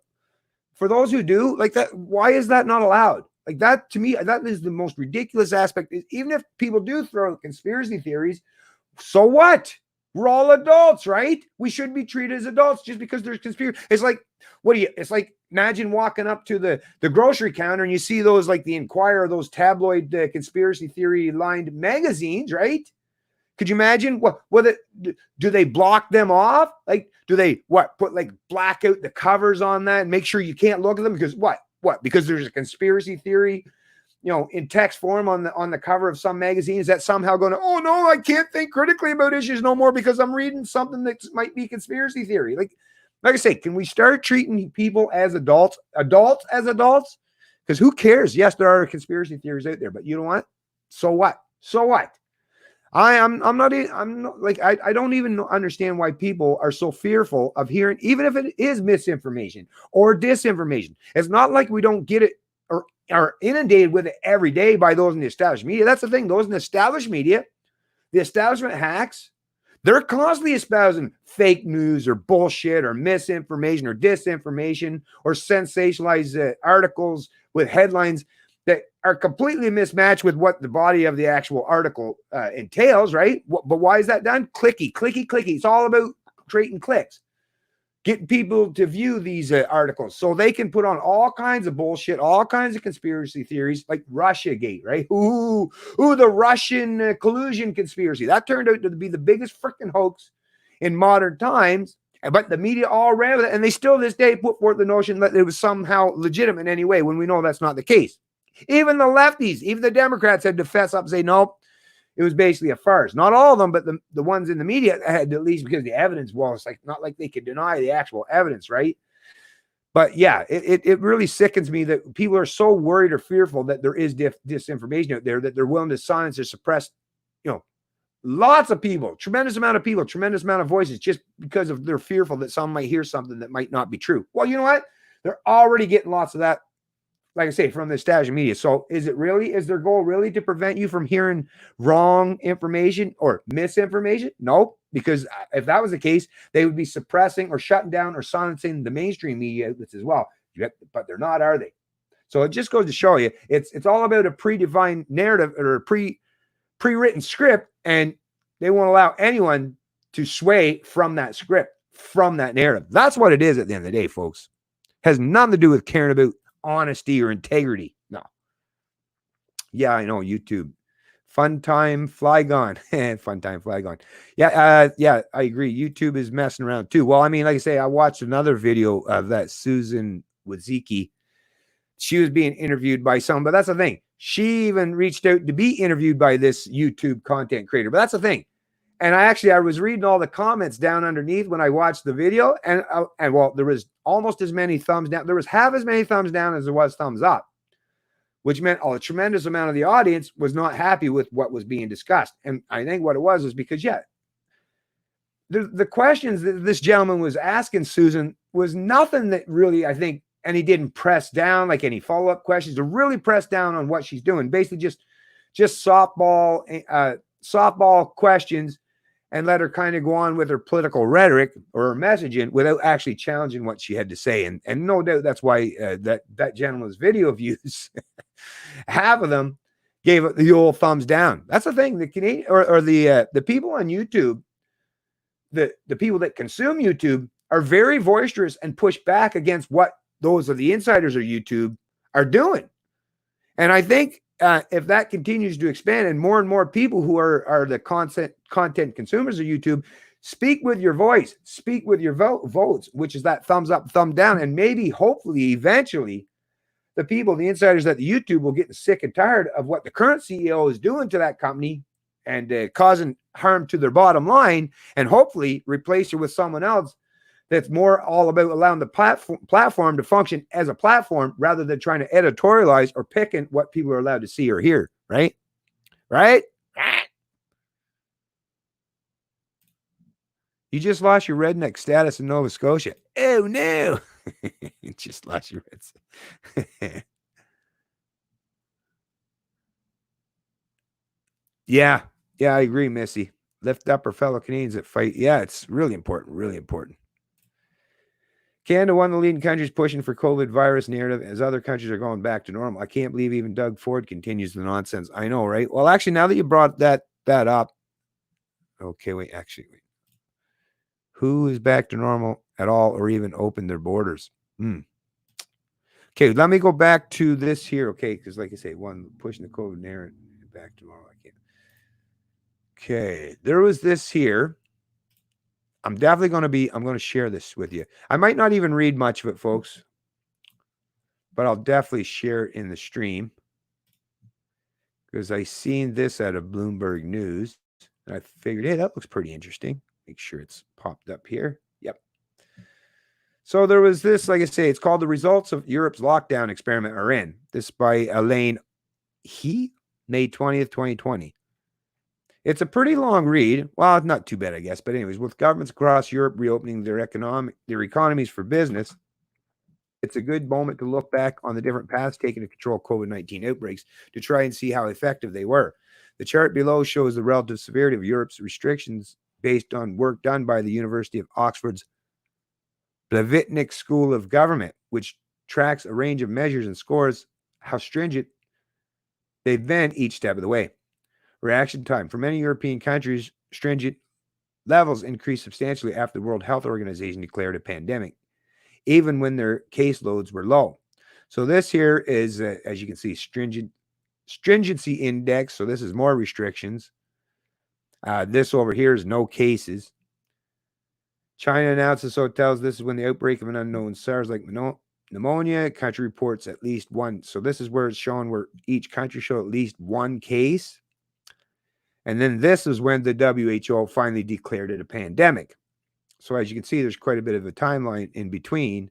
for those who do, like, that, why is that not allowed? Like, that, to me, that is the most ridiculous aspect. Even if people do throw conspiracy theories, so what? We're all adults, right? We should be treated as adults just because there's conspiracy. It's like, it's like, imagine walking up to the grocery counter and you see those, like the Inquirer, those tabloid conspiracy theory lined magazines, right? Could you imagine do they block them off? Like, do they put like black out the covers on that and make sure you can't look at them because because there's a conspiracy theory, in text form on the cover of some magazine? Is that somehow going to, oh no, I can't think critically about issues no more because I'm reading something that might be conspiracy theory? Like I say, can we start treating people as adults as adults? Because who cares? Yes, there are conspiracy theories out there, but you know what? So what? I'm not like, I don't even understand why people are so fearful of hearing, even if it is misinformation or disinformation. It's not like we don't get it or are inundated with it every day by those in the established media. That's the thing. Those in the established media, the establishment hacks, They're constantly espousing fake news or bullshit or misinformation or disinformation or sensationalized articles with headlines that are completely mismatched with what the body of the actual article entails, right? But why is that done? Clicky, clicky, clicky. It's all about creating clicks, getting people to view these articles so they can put on all kinds of bullshit, all kinds of conspiracy theories like Russiagate, right? Ooh, the Russian collusion conspiracy. That turned out to be the biggest freaking hoax in modern times. But the media all ran with it, and they still this day put forth the notion that it was somehow legitimate in any way when we know that's not the case. Even the lefties, even the Democrats had to fess up and say, nope, it was basically a farce. Not all of them, but the ones in the media had, at least because the evidence was like, not like they could deny the actual evidence, right? But yeah, it really sickens me that people are so worried or fearful that there is disinformation out there that they're willing to silence or suppress, lots of people, tremendous amount of people, tremendous amount of voices, just because of they're fearful that some might hear something that might not be true. Well, you know what? They're already getting lots of that, like I say, from the establishment media. So is their goal really to prevent you from hearing wrong information or misinformation? Nope. Because if that was the case, they would be suppressing or shutting down or silencing the mainstream media outlets as well. But they're not, are they? So it just goes to show you, it's all about a predefined narrative or a pre-written script, and they won't allow anyone to sway from that script, from that narrative. That's what it is at the end of the day, folks. It has nothing to do with caring about honesty or integrity. No. Yeah, I know. YouTube. Fun time, fly gone. Fun time, fly gone. Yeah, I agree. YouTube is messing around too. Well, I mean, like I say, I watched another video of that Susan Wojcicki. She was being interviewed by someone, but that's the thing. She even reached out to be interviewed by this YouTube content creator. But that's the thing. And I was reading all the comments down underneath when I watched the video, and well, there was almost as many thumbs down. There was half as many thumbs down as there was thumbs up, which meant a tremendous amount of the audience was not happy with what was being discussed. And I think what it was because, the questions that this gentleman was asking Susan was nothing that really, I think, and he didn't press down like any follow-up questions to really press down on what she's doing. Basically, just softball questions, and let her kind of go on with her political rhetoric or her messaging without actually challenging what she had to say. And no doubt that's why that gentleman's video views, half of them gave it the old thumbs down. That's the thing. The Canadian or the people on YouTube, the people that consume YouTube are very boisterous and push back against what those of the insiders of YouTube are doing. And I think if that continues to expand and more people who are the content consumers of YouTube speak with your voice, speak with your votes, which is that thumbs up, thumb down, and maybe, hopefully, eventually, the people, the insiders at the YouTube will get sick and tired of what the current CEO is doing to that company and causing harm to their bottom line, and hopefully replace her with someone else that's more all about allowing the platform to function as a platform rather than trying to editorialize or picking what people are allowed to see or hear, right? Right? You just lost your redneck status in Nova Scotia. Oh, no. You just lost your red. Yeah, I agree, Missy. Lift up our fellow Canadians that fight. Yeah, it's really important, really important. Canada, one of the leading countries pushing for COVID virus narrative as other countries are going back to normal. I can't believe even Doug Ford continues the nonsense. I know, right? Well, actually, now that you brought that up, okay, wait. Who is back to normal at all or even opened their borders? Okay, let me go back to this here, okay, because like I say, one pushing the COVID narrative back to normal. I can't. Okay, there was this here. I'm definitely going to share this with you. I might not even read much of it, folks, but I'll definitely share it in the stream because I seen this out of Bloomberg News and I figured, hey, that looks pretty interesting. Make sure it's popped up here. Yep. So there was this, like I say, it's called The Results of Europe's Lockdown Experiment Are In. This by Elaine He, May 20th, 2020. It's a pretty long read. Well, not too bad, I guess. But anyways, with governments across Europe reopening their economies for business, it's a good moment to look back on the different paths taken to control COVID-19 outbreaks to try and see how effective they were. The chart below shows the relative severity of Europe's restrictions based on work done by the University of Oxford's Blavatnik School of Government, which tracks a range of measures and scores how stringent they've been each step of the way. Reaction time. For many European countries, stringent levels increased substantially after the World Health Organization declared a pandemic, even when their caseloads were low. So this here is, as you can see, stringency index. So this is more restrictions. This over here is no cases. China announces hotels. This is when the outbreak of an unknown SARS-like pneumonia. Country reports at least one. So this is where it's showing where each country showed at least one case. And then this is when the WHO finally declared it a pandemic. So as you can see, there's quite a bit of a timeline in between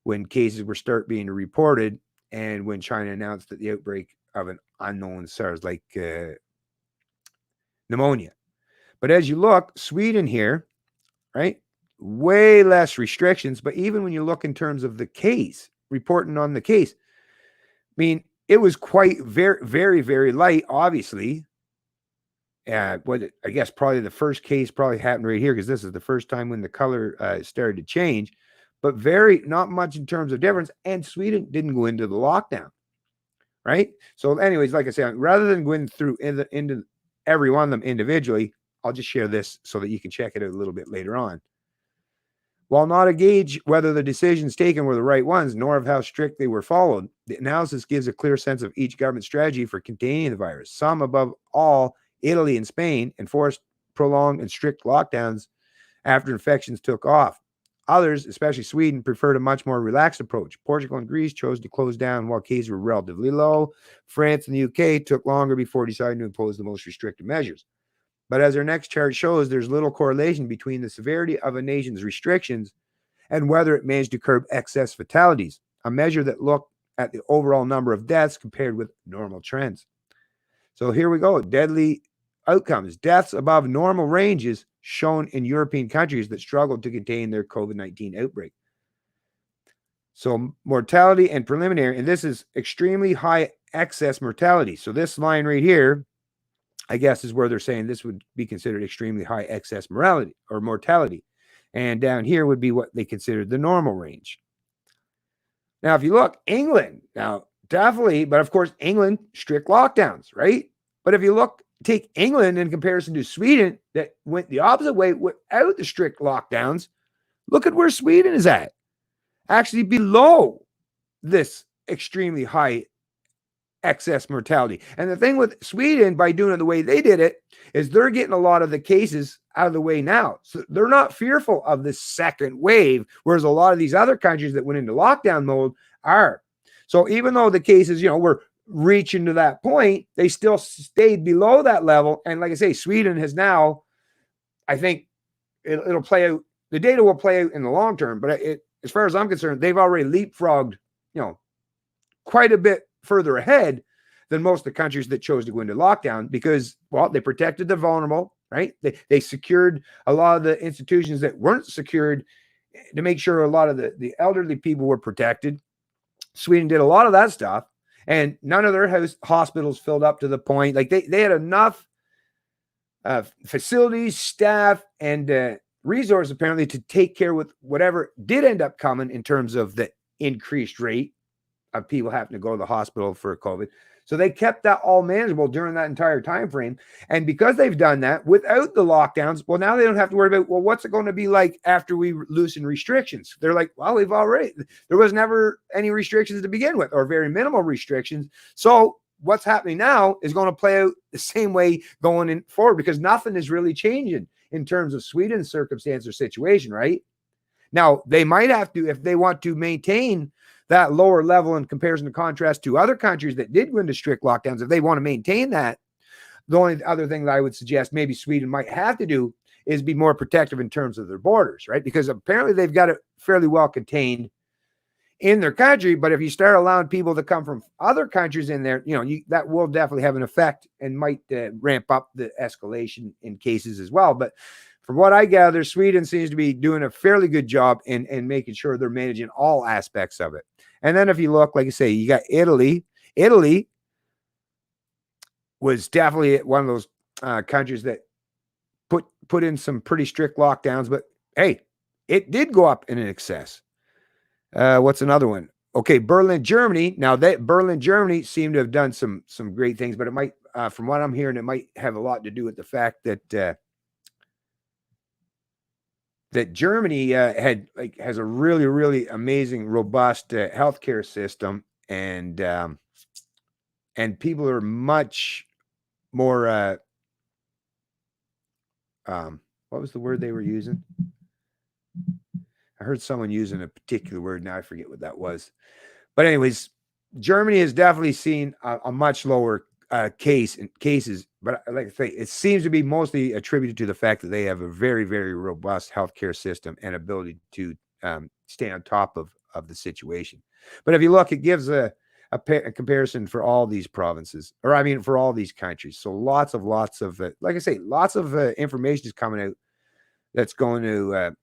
when cases were start being reported and when China announced that the outbreak of an unknown SARS-like pneumonia. But as you look, Sweden here, right, way less restrictions. But even when you look in terms of the case, reporting on the case, I mean, it was quite very, very, very light, obviously. What I guess probably the first case probably happened right here because this is the first time when the color started to change, but not much in terms of difference. And Sweden didn't go into the lockdown, right? So, anyways, like I said, rather than going through into every one of them individually, I'll just share this so that you can check it out a little bit later on. While not a gauge whether the decisions taken were the right ones, nor of how strict they were followed, the analysis gives a clear sense of each government strategy for containing the virus. Some, above all, Italy and Spain, enforced prolonged and strict lockdowns after infections took off. Others, especially Sweden, preferred a much more relaxed approach. Portugal and Greece chose to close down while cases were relatively low. France and the UK took longer before deciding to impose the most restrictive measures. But as our next chart shows, there's little correlation between the severity of a nation's restrictions and whether it managed to curb excess fatalities, a measure that looked at the overall number of deaths compared with normal trends. So here we go. Deadly outcomes. Deaths above normal ranges shown in European countries that struggled to contain their COVID-19 outbreak. So mortality and preliminary, and this is extremely high excess mortality. So this line right here, I guess, is where they're saying this would be considered extremely high excess mortality. And down here would be what they considered the normal range. Now, if you look, England, now definitely, but of course, England, strict lockdowns, right? But if you take England in comparison to Sweden that went the opposite way without the strict lockdowns, look at where Sweden is at. Actually below this extremely high excess mortality. And the thing with Sweden, by doing it the way they did it, is they're getting a lot of the cases out of the way now. So they're not fearful of this second wave, whereas a lot of these other countries that went into lockdown mode are. So even though the cases, were reaching to that point, they still stayed below that level. And like I say, Sweden has now, I think it'll play out, the data will play out in the long term, but as far as I'm concerned, they've already leapfrogged, quite a bit further ahead than most of the countries that chose to go into lockdown because, well, they protected the vulnerable, right? They secured a lot of the institutions that weren't secured to make sure a lot of the elderly people were protected. Sweden did a lot of that stuff, and none of their hospitals filled up to the point. Like they had enough facilities, staff, and resources apparently to take care with whatever did end up coming in terms of the increased rate of people having to go to the hospital for COVID. So they kept that all manageable during that entire time frame. And because they've done that without the lockdowns, well, now they don't have to worry about, well, what's it going to be like after we loosen restrictions? They're like, well, there was never any restrictions to begin with, or very minimal restrictions. So what's happening now is going to play out the same way going in forward because nothing is really changing in terms of Sweden's circumstance or situation, right? Now, they might have to, if they want to maintain that lower level in comparison to contrast to other countries that did go into strict lockdowns, if they want to maintain that, the only other thing that I would suggest maybe Sweden might have to do is be more protective in terms of their borders, right? Because apparently they've got it fairly well contained in their country. But if you start allowing people to come from other countries in there, that will definitely have an effect and might ramp up the escalation in cases as well. But from what I gather, Sweden seems to be doing a fairly good job in making sure they're managing all aspects of it. And then if you look, like I say, you got Italy. Italy was definitely one of those countries that put in some pretty strict lockdowns, but hey, it did go up in excess. What's another one? Okay, Berlin, Germany. Now that Berlin, Germany seemed to have done some great things, but it might, from what I'm hearing, it might have a lot to do with the fact that that Germany has a really amazing, robust healthcare system, and people are much more. What was the word they were using? I heard someone using a particular word. Now I forget what that was. But anyways, Germany has definitely seen a much lower cases. But like I say, it seems to be mostly attributed to the fact that they have a very robust healthcare system and ability to stay on top of the situation. But if you look, it gives a comparison for all these provinces, or I mean, for all these countries. So lots of like I say, lots of information is coming out that's going to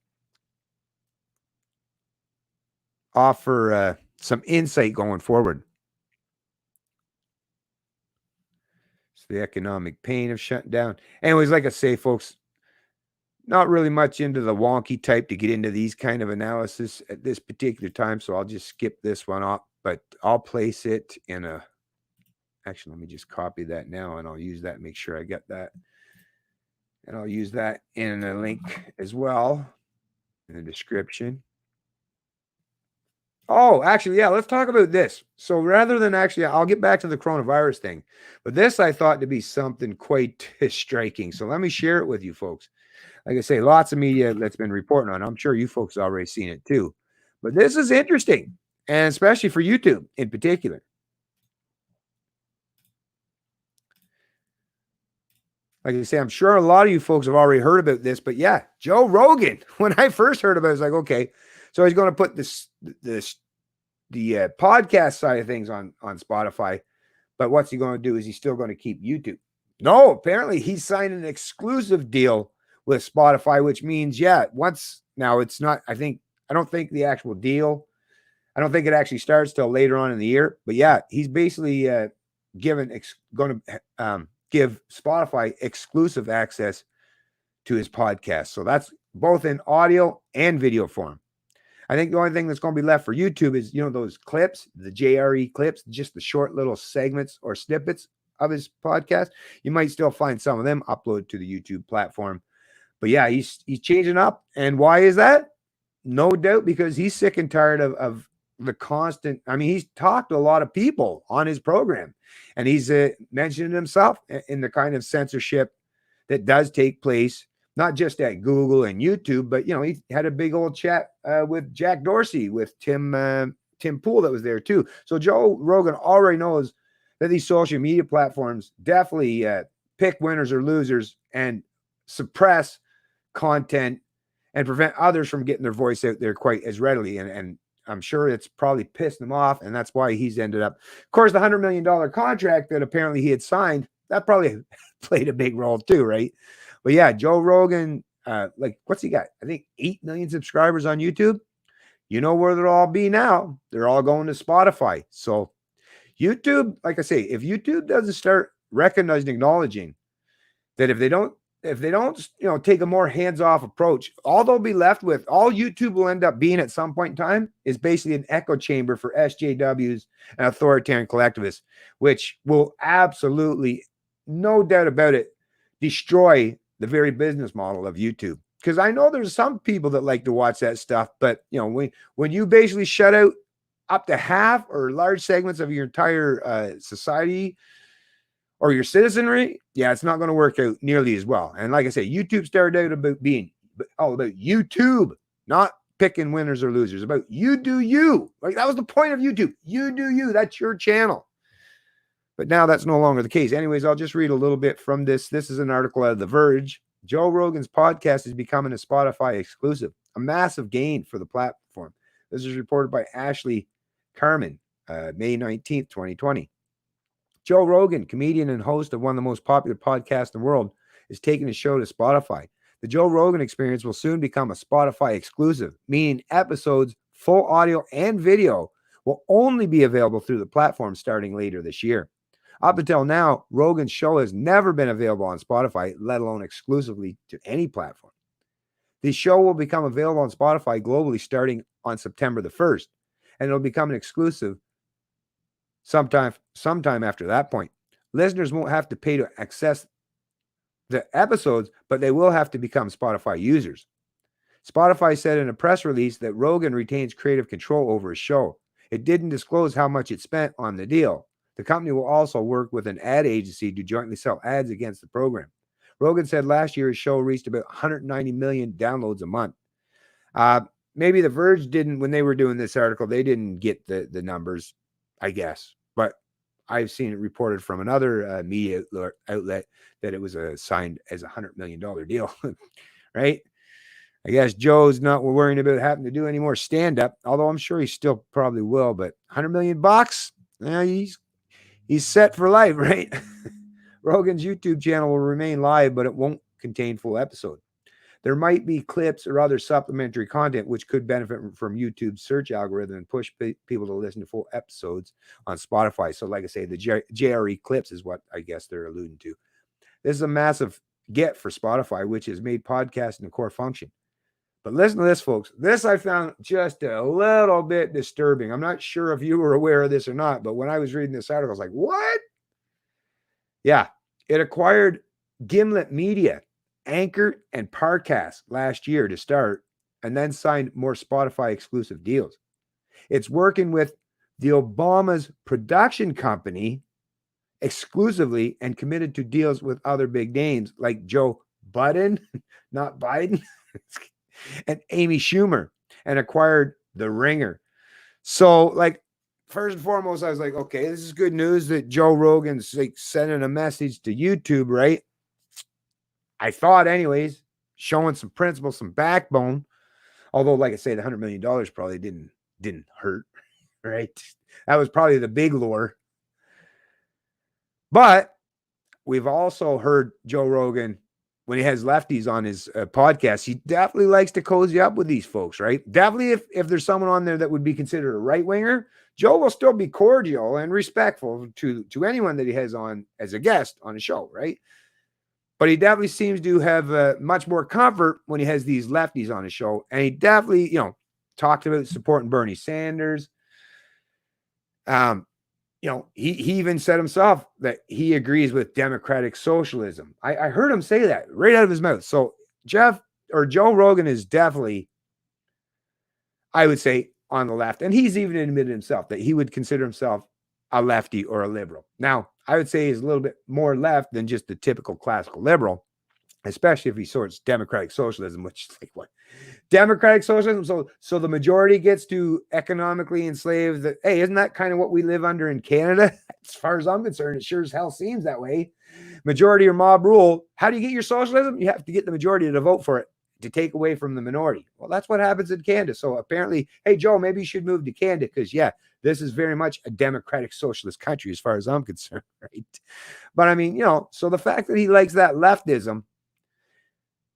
offer some insight going forward. It's the economic pain of shutting down. Anyways, like I say, folks, not really much into the wonky type to get into these kind of analysis at this particular time, so I'll just skip this one off, but I'll place it in a... Actually, let me just copy that now, and I'll use that, make sure I get that. And I'll use that in a link as well in the description. Oh, actually, yeah, let's talk about this. So rather than actually, I'll get back to the coronavirus thing, but this I thought to be something quite striking. So let me share it with you folks. Like I say, lots of media that's been reporting on. I'm sure you folks have already seen it too. But this is interesting, and especially for YouTube in particular. Like I say, I'm sure a lot of you folks have already heard about this, but yeah, Joe Rogan. When I first heard about it, I was like, okay, so he's going to put the podcast side of things on Spotify, but what's he going to do? Is he still going to keep YouTube? No, apparently he's signed an exclusive deal with Spotify, which means, yeah, now it's not, I don't think the actual deal, I don't think it actually starts till later on in the year, but yeah, he's basically going to give Spotify exclusive access to his podcast. So that's both in audio and video form. I think the only thing that's going to be left for YouTube is, those clips, the JRE clips, just the short little segments or snippets of his podcast. You might still find some of them uploaded to the YouTube platform. But yeah, he's changing up. And why is that? No doubt because he's sick and tired of the constant. I mean, he's talked to a lot of people on his program, and he's mentioned himself in the kind of censorship that does take place, not just at Google and YouTube, but he had a big old chat with Jack Dorsey, with Tim Pool that was there too. So Joe Rogan already knows that these social media platforms definitely pick winners or losers and suppress content and prevent others from getting their voice out there quite as readily. And I'm sure it's probably pissed him off, and that's why he's ended up. Of course, the $100 million contract that apparently he had signed, that probably played a big role too, right? But yeah, Joe Rogan, what's he got? I think 8 million subscribers on YouTube. You know where they'll all be now? They're all going to Spotify. So YouTube, like I say, if YouTube doesn't start recognizing, acknowledging that if they don't, take a more hands-off approach, all they'll be left with, all YouTube will end up being at some point in time is basically an echo chamber for SJWs and authoritarian collectivists, which will absolutely, no doubt about it, destroy the very business model of YouTube. Because I know there's some people that like to watch that stuff, but when you basically shut out up to half or large segments of your entire society or your citizenry, yeah, it's not going to work out nearly as well. And like I say, YouTube started out about being all about YouTube, not picking winners or losers, about you do you. Like, that was the point of YouTube. You do you. That's your channel. But now that's no longer the case. Anyways, I'll just read a little bit from this. This is an article out of The Verge. Joe Rogan's podcast is becoming a Spotify exclusive, a massive gain for the platform. This is reported by Ashley Carmen, May 19th, 2020. Joe Rogan, comedian and host of one of the most popular podcasts in the world, is taking his show to Spotify. The Joe Rogan Experience will soon become a Spotify exclusive, meaning episodes, full audio and video, will only be available through the platform starting later this year. Up until now, Rogan's show has never been available on Spotify, let alone exclusively to any platform. The show will become available on Spotify globally starting on September the 1st, and it'll become an exclusive sometime after that point. Listeners won't have to pay to access the episodes, but they will have to become Spotify users. Spotify said in a press release that Rogan retains creative control over his show. It didn't disclose how much it spent on the deal. The company will also work with an ad agency to jointly sell ads against the program. Rogan said last year his show reached about 190 million downloads a month. Maybe The Verge didn't, when they were doing this article, they didn't get the numbers, I guess. But I've seen it reported from another media outlet that it was signed as $100 million deal, right? I guess Joe's not worrying about having to do any more stand-up, although I'm sure he still probably will. But $100 million bucks, he's set for life, right? Rogan's YouTube channel will remain live, but it won't contain full episodes. There might be clips or other supplementary content which could benefit from YouTube's search algorithm and push people to listen to full episodes on Spotify. So, like I say, the JRE clips is what I guess they're alluding to. This is a massive get for Spotify, which has made podcasting a core function. But listen to this, folks. This I found just a little bit disturbing. I'm not sure if you were aware of this or not, but when I was reading this article, I was like, what? Yeah, it acquired Gimlet Media, Anchor, and Parcast last year to start, and then signed more Spotify exclusive deals. It's working with the Obama's production company exclusively and committed to deals with other big names like Joe Budden, not Biden, and Amy Schumer, and acquired The Ringer. So, like, first and foremost, I was like, okay, this is good news that Joe Rogan's like sending a message to YouTube, right? I thought, anyways, showing some principle, some backbone. Although, like I say, the $100 million probably didn't hurt, right? That was probably the big lure. But we've also heard Joe Rogan, when he has lefties on his podcast, he definitely likes to cozy up with these folks, right? Definitely if there's someone on there that would be considered a right-winger, Joe will still be cordial and respectful to anyone that he has on as a guest on his show, right? But he definitely seems to have much more comfort when he has these lefties on his show. And he definitely, talked about supporting Bernie Sanders. He even said himself that he agrees with democratic socialism. I heard him say that right out of his mouth. So Joe Rogan is definitely, I would say, on the left. And he's even admitted himself that he would consider himself a lefty or a liberal. Now, I would say he's a little bit more left than just the typical classical liberal, especially if he sorts democratic socialism, which is like what? Democratic socialism. So the majority gets to economically enslave the, hey, isn't that kind of what we live under in Canada? As far as I'm concerned, it sure as hell seems that way. Majority or mob rule. How do you get your socialism? You have to get the majority to vote for it to take away from the minority. Well, that's what happens in Canada. So apparently, hey, Joe, maybe you should move to Canada because, yeah, this is very much a democratic socialist country as far as I'm concerned, right? But I mean, so the fact that he likes that leftism,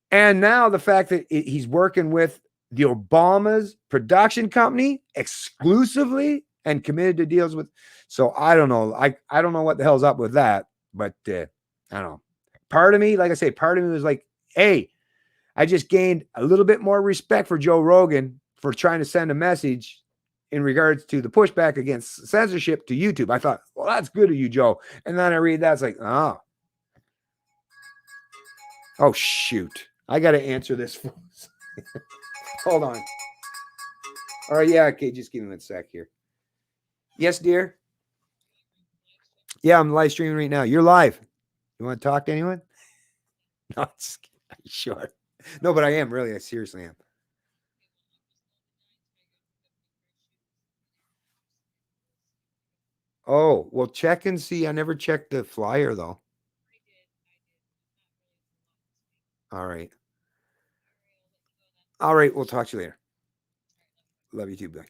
and now the fact that he's working with the Obama's production company exclusively and committed to deals with. So I don't know. I don't know what the hell's up with that, but I don't know. Part of me, like I say, part of me was like, hey, I just gained a little bit more respect for Joe Rogan for trying to send a message in regards to the pushback against censorship to YouTube. I thought, well, that's good of you, Joe. And then I read that, it's like, oh, shoot. I got to answer this. Hold on. All right. Yeah. Okay. Just give me a sec here. Yes, dear. Yeah. I'm live streaming right now. You're live. You want to talk to anyone? No, sure. No, but I am really. I seriously am. Oh, well, check and see. I never checked the flyer though. All right. All right. We'll talk to you later. Love you too, Billy.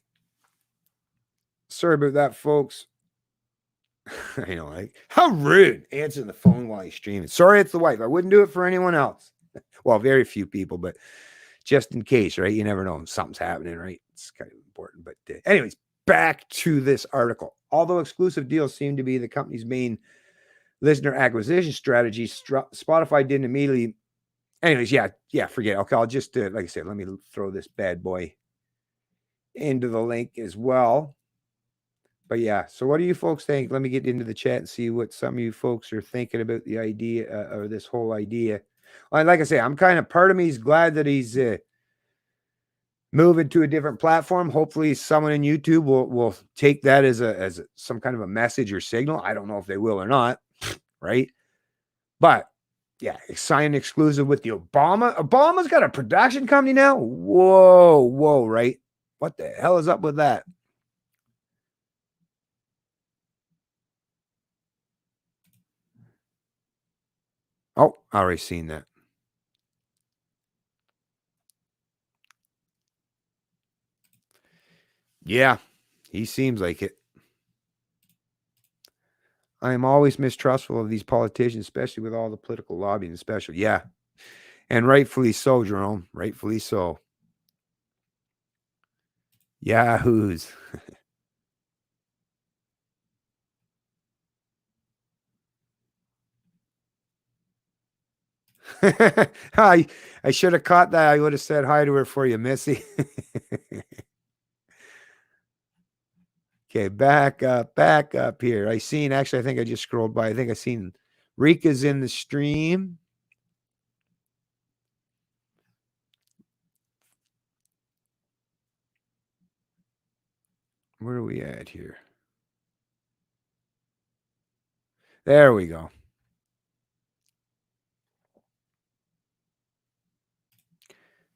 Sorry about that, folks. I know, like, how rude answering the phone while he's streaming. Sorry, it's the wife. I wouldn't do it for anyone else. Well, very few people, but just in case, right? You never know. Something's happening, right? It's kind of important. But anyways, back to this article. Although exclusive deals seem to be the company's main listener acquisition strategy, Spotify didn't immediately. Anyways, yeah, forget it. Okay, I'll just, like I said, let me throw this bad boy into the link as well. But yeah, so what do you folks think? Let me get into the chat and see what some of you folks are thinking about the idea or this whole idea. Like I say, I'm kind of, part of me is glad that he's moving to a different platform. Hopefully someone in YouTube will take that as some kind of a message or signal. I don't know if they will or not, right? But yeah, sign exclusive with the Obama's got a production company now. Whoa, right? What the hell is up with that? Oh, I already seen that. Yeah, he seems like it. I am always mistrustful of these politicians, especially with all the political lobbying, especially. Yeah. And rightfully so, Jerome. Rightfully so. Yahoos. I should have caught that. I would have said hi to her for you, Missy. Okay, back up here. I think I just scrolled by. I think I seen Rika's in the stream. Where are we at here? There we go.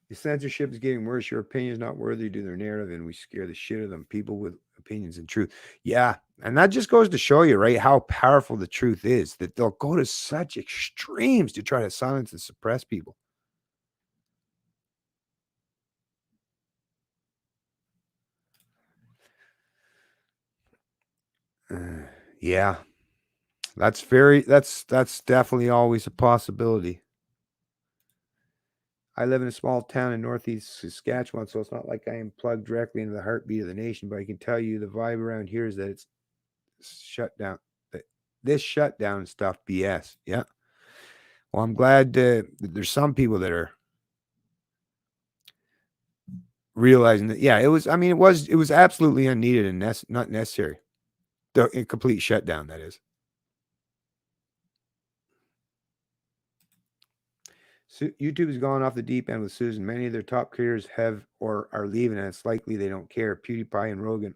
The censorship is getting worse. Your opinion is not worthy to their narrative, and we scare the shit out of them. People with opinions and truth. Yeah. And that just goes to show you, right, how powerful the truth is, that they'll go to such extremes to try to silence and suppress people. Yeah. That's definitely always a possibility. I live in a small town in northeast Saskatchewan, so it's not like I am plugged directly into the heartbeat of the nation, but I can tell you the vibe around here is that it's shut down. This shutdown stuff, BS. Yeah. Well, I'm glad that there's some people that are realizing that. Yeah, it was. I mean, it was absolutely unneeded and not necessary. The complete shutdown, that is. So YouTube has gone off the deep end with Susan. Many of their top creators have or are leaving, and it's likely they don't care. PewDiePie and Rogan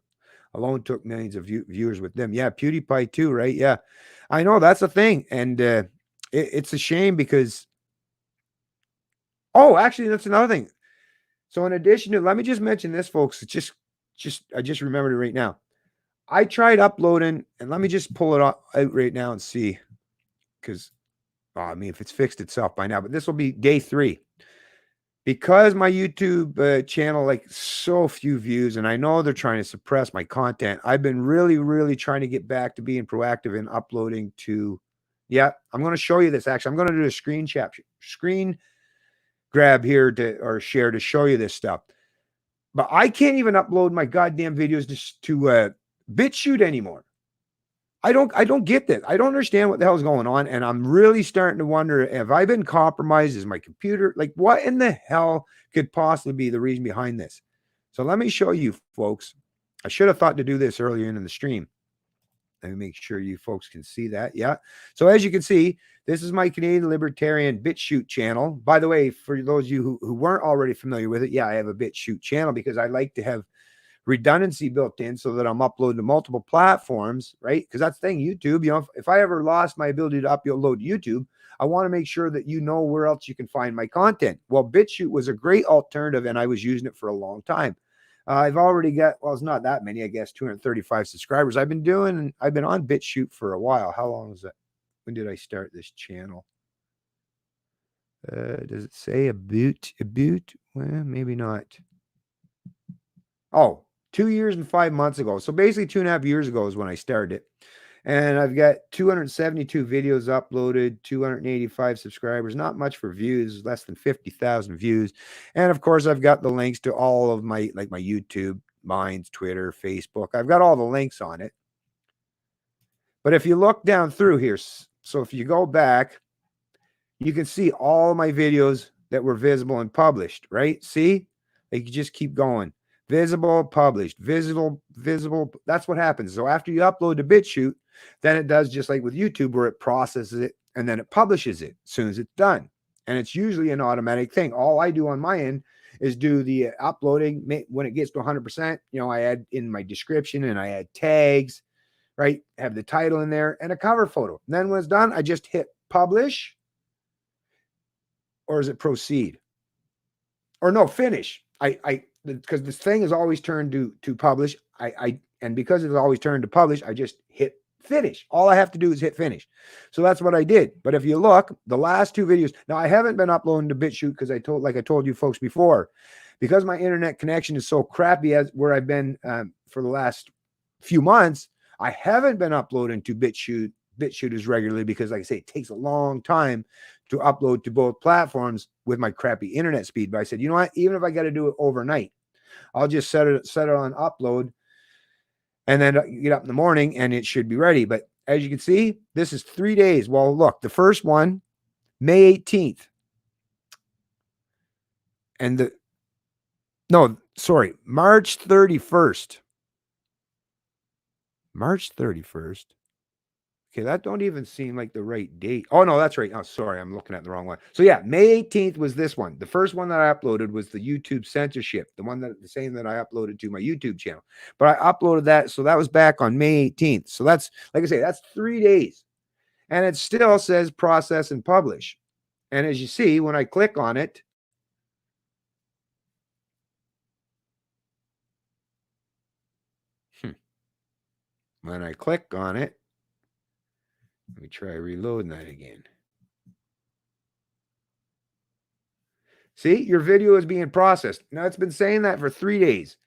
alone took millions of viewers with them. Yeah, PewDiePie too, right? Yeah, I know that's a thing, and it's a shame because. Oh, actually, that's another thing. So in addition to, let me just mention this, folks. It's I just remembered it right now. I tried uploading, and let me just pull it out right now and see, because I mean, if it's fixed itself by now, but this will be day 3. Because my YouTube channel, like, so few views, and I know they're trying to suppress my content. I've been really, really trying to get back to being proactive in uploading to. Yeah, I'm going to show you this. Actually, I'm going to do a screen grab here or share to show you this stuff. But I can't even upload my goddamn videos to BitChute anymore. I don't get this. I don't understand what the hell is going on, and I'm really starting to wonder, have I been compromised? Is my computer, like, what in the hell could possibly be the reason behind this? So let me show you, folks. I should have thought to do this earlier in the stream. Let me make sure you folks can see that. Yeah. So as you can see, this is my Canadian Libertarian BitChute channel. By the way, for those of you who weren't already familiar with it, yeah, I have a BitChute channel because I like to have redundancy built in so that I'm uploading to multiple platforms, right? Because that's the thing, YouTube, if I ever lost my ability to upload YouTube, I want to make sure that you know where else you can find my content. Well, BitChute was a great alternative, and I was using it for a long time. I've already got, well, it's not that many, I guess, 235 subscribers. I've been on BitChute for a while. How long is that? When did I start this channel? Does it say a boot? Well, maybe not. Oh, 2 years and 5 months ago. So basically 2.5 years ago is when I started it. And I've got 272 videos uploaded, 285 subscribers, not much for views, less than 50,000 views. And of course, I've got the links to all of my YouTube, Minds, Twitter, Facebook. I've got all the links on it. But if you look down through here, So if you go back, you can see all my videos that were visible and published, right? See, they just keep going. Visible, published, visible, visible. That's what happens. So after you upload to BitChute, then it does just like with YouTube, where it processes it and then it publishes it as soon as it's done. And it's usually an automatic thing. All I do on my end is do the uploading. When it gets to 100%, I add in my description and I add tags, right? Have the title in there and a cover photo. And then when it's done, I just hit publish. Or is it proceed? Or no, finish. Because this thing is always turned to publish. And because it's always turned to publish, I just hit finish. All I have to do is hit finish. So that's what I did. But if you look, the last two videos, now I haven't been uploading to BitChute because I told you folks before, because my internet connection is so crappy as where I've been for the last few months, I haven't been uploading to BitChute as regularly because, like I say, it takes a long time to upload to both platforms with my crappy internet speed. But I said, you know what? Even if I got to do it overnight, I'll just set it on upload and then get up in the morning and it should be ready. But as you can see, this is 3 days. Well, look, the first one, May 18th. And March 31st. March 31st. Okay, that don't even seem like the right date. Oh, no, that's right. Oh, sorry, I'm looking at the wrong one. So yeah, May 18th was this one. The first one that I uploaded was the YouTube censorship, the same that I uploaded to my YouTube channel. But I uploaded that, so that was back on May 18th. So that's, like I say, that's 3 days. And it still says process and publish. And as you see, when I click on it, let me try reloading that again. See, your video is being processed. Now, it's been saying that for 3 days.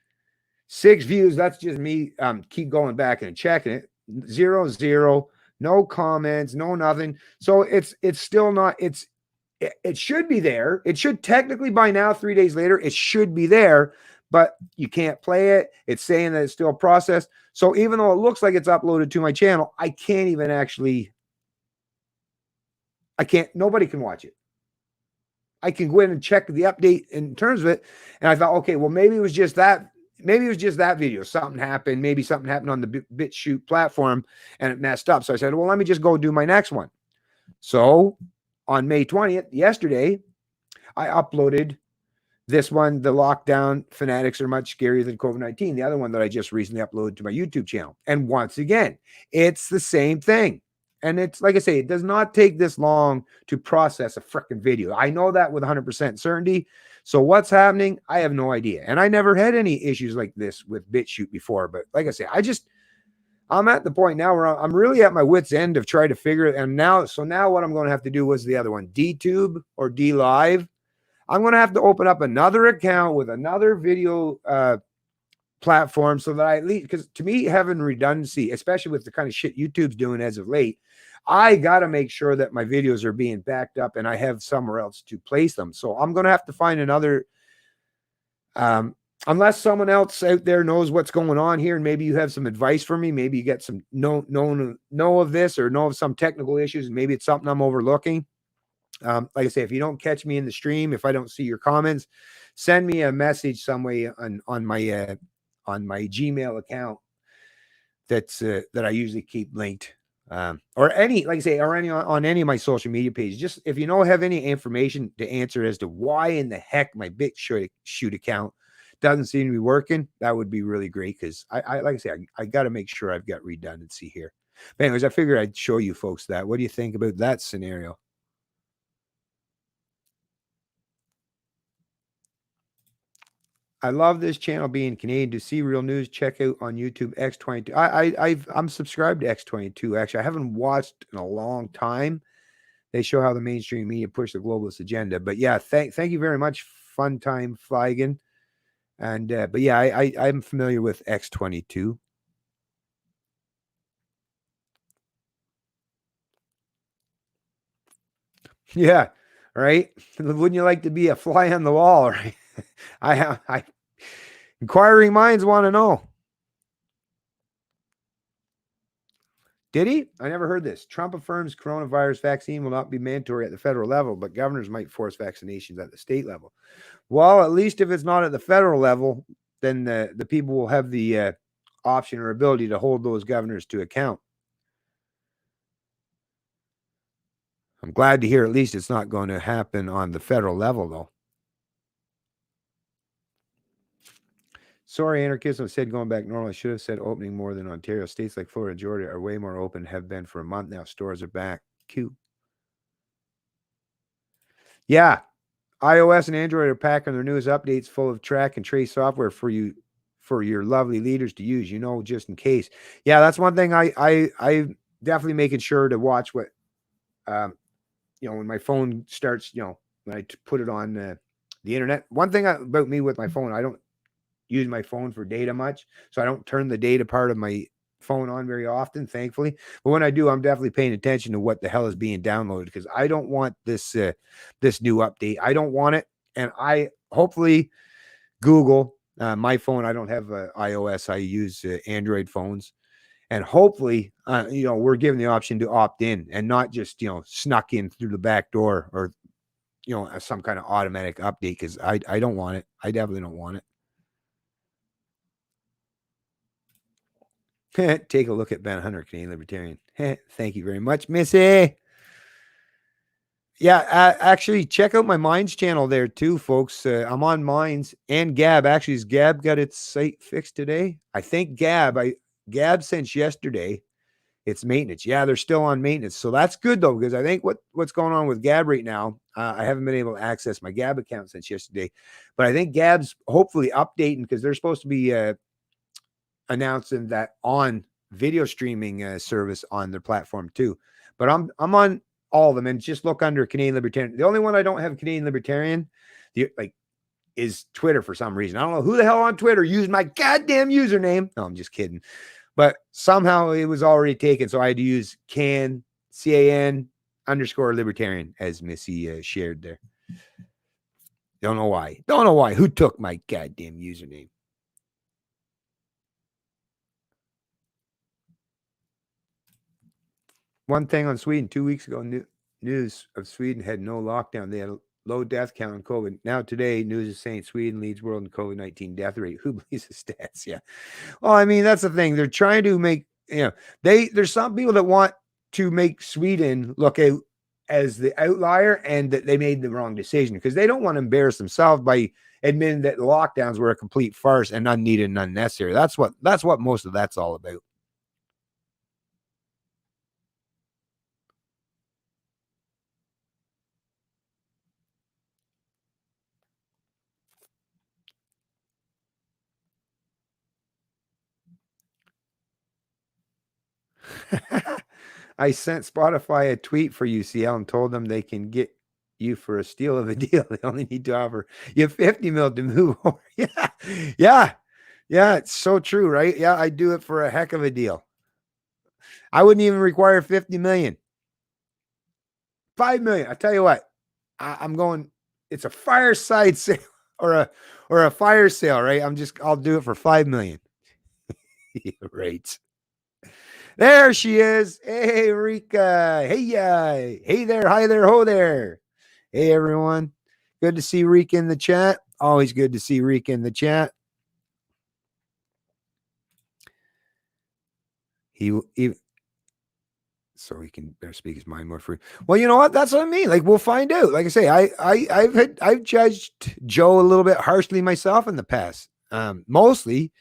6 views. That's just me. Keep going back and checking it. 0, no comments, no nothing. So it's still not. It should be there. It should technically by now, 3 days later, it should be there, but you can't play it. It's saying that it's still processed. So even though it looks like it's uploaded to my channel, I can't even actually. Nobody can watch it. I can go in and check the update in terms of it. And I thought, okay, well, maybe it was just that. Maybe it was just that video. Something happened. Maybe something happened on the BitChute platform and it messed up. So I said, well, let me just go do my next one. So on May 20th, yesterday, I uploaded this one, the lockdown fanatics are much scarier than COVID-19. The other one that I just recently uploaded to my YouTube channel. And once again, it's the same thing. And it's like I say, it does not take this long to process a freaking video. I know that with 100% certainty. So what's happening? I have no idea. And I never had any issues like this with BitChute before. But like I say, I'm at the point now where I'm really at my wit's end of trying to figure it. And now what I'm going to have to do was the other one, DTube or DLive. I'm going to have to open up another account with another video platform so that I at least, because to me, having redundancy, especially with the kind of shit YouTube's doing as of late, I got to make sure that my videos are being backed up and I have somewhere else to place them. So I'm going to have to find another, unless someone else out there knows what's going on here and maybe you have some advice for me, maybe you get some know of this or know of some technical issues and maybe it's something I'm overlooking. Like I say, if you don't catch me in the stream, if I don't see your comments, send me a message some way on my Gmail account that I usually keep linked, or any, like I say, or any on any of my social media pages. Just if you have any information to answer as to why in the heck my BitChute account doesn't seem to be working, that would be really great. Because I like I say, I got to make sure I've got redundancy here. But anyways, I figured I'd show you folks that. What do you think about that scenario? I love this channel being Canadian. To see real news, check out on YouTube X22. I'm subscribed to X22. Actually, I haven't watched in a long time. They show how the mainstream media push the globalist agenda. But yeah, thank you very much, Fun Time Flagon. And but yeah, I'm familiar with X22. Yeah, right. Wouldn't you like to be a fly on the wall, right? I inquiring minds want to know. Did he? I never heard this. Trump affirms coronavirus vaccine will not be mandatory at the federal level, but governors might force vaccinations at the state level. Well, at least if it's not at the federal level, then the people will have the option or ability to hold those governors to account. I'm glad to hear at least it's not going to happen on the federal level, though. Sorry, anarchism said going back normal. I should have said opening more than Ontario. States like Florida and Georgia are way more open, have been for a month now. Stores are back. Q. Yeah. iOS and Android are packing their newest updates full of track and trace software for you, for your lovely leaders to use, just in case. Yeah, that's one thing I definitely making sure to watch what, when my phone starts, when I put it on the internet. One thing about me with my phone, I don't use my phone for data much, so I don't turn the data part of my phone on very often, thankfully. But when I do, I'm definitely paying attention to what the hell is being downloaded, because I don't want this this new update. I don't want it. And I hopefully Google, my phone, I don't have iOS. I use Android phones. And hopefully, we're given the option to opt in and not just, snuck in through the back door, or, some kind of automatic update, because I don't want it. I definitely don't want it. Take a look at Ben Hunter, Canadian Libertarian. Thank you very much, Missy. Yeah, actually, check out my Minds channel there too, folks. I'm on Minds and Gab. Actually, has Gab got its site fixed today? I think Gab since yesterday, it's maintenance. Yeah, they're still on maintenance, so that's good though, because I think what's going on with Gab right now, I haven't been able to access my Gab account since yesterday, but I think Gab's hopefully updating, because they're supposed to be announcing that on video streaming service on their platform too. But I'm on all of them, and just look under Canadian Libertarian. The only one I don't have Canadian Libertarian, is Twitter for some reason. I don't know who the hell on Twitter used my goddamn username. No, I'm just kidding. But somehow it was already taken, so I had to use CAN_Libertarian, as Missy shared there. Don't know why. Who took my goddamn username? One thing on Sweden, 2 weeks ago, news of Sweden had no lockdown. They had a low death count on COVID. Now today, news is saying Sweden leads world in COVID-19 death rate. Who believes the stats? Yeah. Well, I mean, that's the thing. They're trying to make, there's some people that want to make Sweden look as the outlier, and that they made the wrong decision, because they don't want to embarrass themselves by admitting that the lockdowns were a complete farce and unneeded and unnecessary. That's what most of that's all about. I sent Spotify a tweet for UCL and told them they can get you for a steal of a deal. They only need to offer you 50 mil to move over. Yeah. It's so true, right? Yeah, I'd do it for a heck of a deal. I wouldn't even require 50 million. 5 million. I tell you what, I'm going. It's a fireside sale or a fire sale, right? I'll do it for 5 million. Right. There she is. Hey, Rika. Hey there. Hi there. Ho there. Hey, everyone. Good to see Rika in the chat. Always good to see Rika in the chat. So he can better speak his mind more free. Well, you know what? That's what I mean. Like, we'll find out. Like I say, I've judged Joe a little bit harshly myself in the past, mostly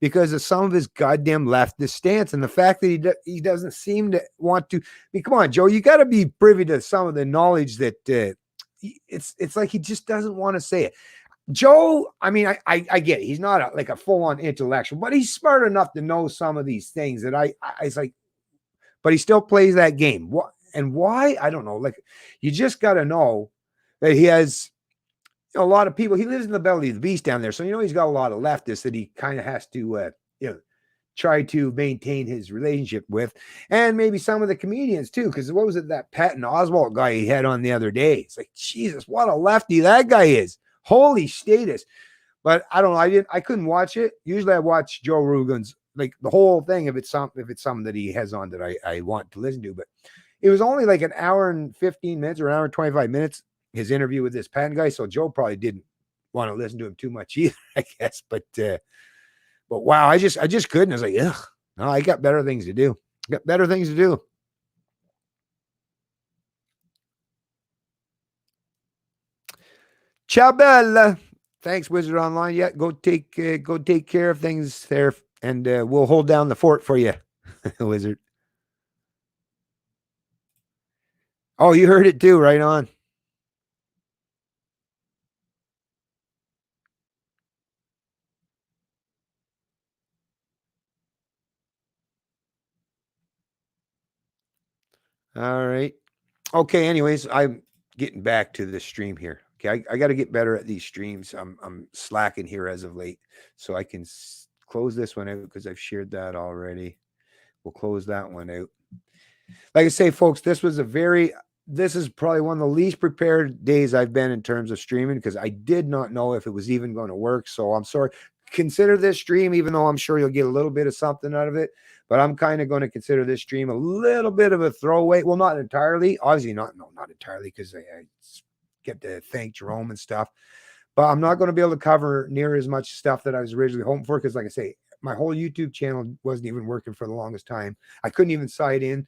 because of some of his goddamn leftist stance, and the fact that he doesn't seem to want to. I mean, come on, Joe, you got to be privy to some of the knowledge that it's like he just doesn't want to say it. Joe, I mean, I get it. He's not like a full-on intellectual, but he's smart enough to know some of these things that it's like, but he still plays that game. What and why? I don't know. Like, you just got to know that he has a lot of people. He lives in the belly of the beast down there, so he's got a lot of leftists that he kind of has to try to maintain his relationship with, and maybe some of the comedians too. Because what was it, that Patton Oswalt guy he had on the other day? It's like, Jesus, what a lefty that guy is! Holy status! But I don't know. I couldn't watch it. Usually I watch Joe Rogan's like the whole thing if it's something that he has on that I want to listen to. But it was only like an hour and 15 minutes or an hour and 25 minutes, his interview with this Patton guy. So Joe probably didn't want to listen to him too much either, I guess. But wow, I just couldn't. I was like, ugh, no, I got better things to do. Got better things to do. Ciao bella. Thanks, Wizard Online. Yeah, go take care of things there, and we'll hold down the fort for you, Wizard. Oh, you heard it too. Right on. All right. Okay. Anyways, I'm getting back to the stream here. Okay, I got to get better at these streams. I'm slacking here as of late, so I can close this one out because I've shared that already. We'll close that one out. Like I say, folks, this is probably one of the least prepared days I've been in terms of streaming because I did not know if it was even going to work. So I'm sorry. Consider this stream, even though I'm sure you'll get a little bit of something out of it, but I'm kind of going to consider this stream a little bit of a throwaway. Well, not entirely, obviously not entirely, because I get to thank Jerome and stuff, but I'm not going to be able to cover near as much stuff that I was originally hoping for. Because like I say, my whole YouTube channel wasn't even working for the longest time. I couldn't even sign in.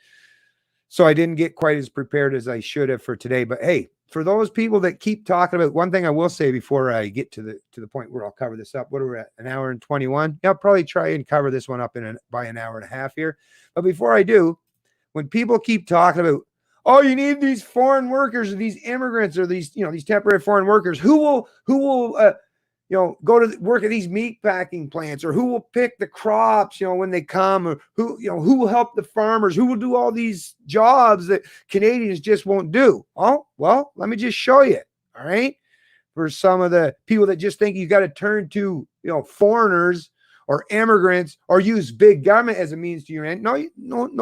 So I didn't get quite as prepared as I should have for today. But hey, for those people that keep talking about, one thing I will say before I get to the point where I'll cover this up. What are we at? An hour and 21? Yeah, I'll probably try and cover this one up by an hour and a half here. But before I do, when people keep talking about, oh, you need these foreign workers or these immigrants or these temporary foreign workers, who will go to work at these meat packing plants, or who will pick the crops, when they come, or who will help the farmers, who will do all these jobs that Canadians just won't do. Oh, well, let me just show you. All right. For some of the people that just think you got to turn to, foreigners or immigrants or use big government as a means to your end. No, you don't.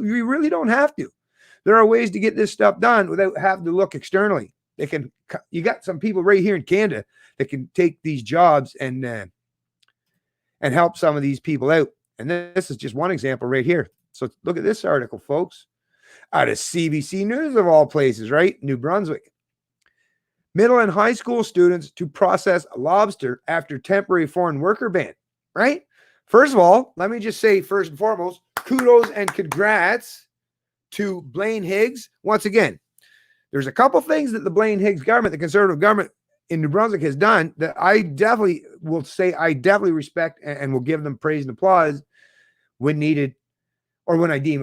You really don't have to. There are ways to get this stuff done without having to look externally. You got some people right here in Canada that can take these jobs and help some of these people out. And this is just one example right here. So look at this article, folks, out of CBC News of all places, right? New Brunswick. Middle and high school students to process lobster after temporary foreign worker ban, right? First of all, let me just say first and foremost, kudos and congrats to Blaine Higgs. Once again, there's a couple things that the Blaine Higgs government, the Conservative government in New Brunswick, has done that I definitely will say I definitely respect and will give them praise and applause when needed, or when I deem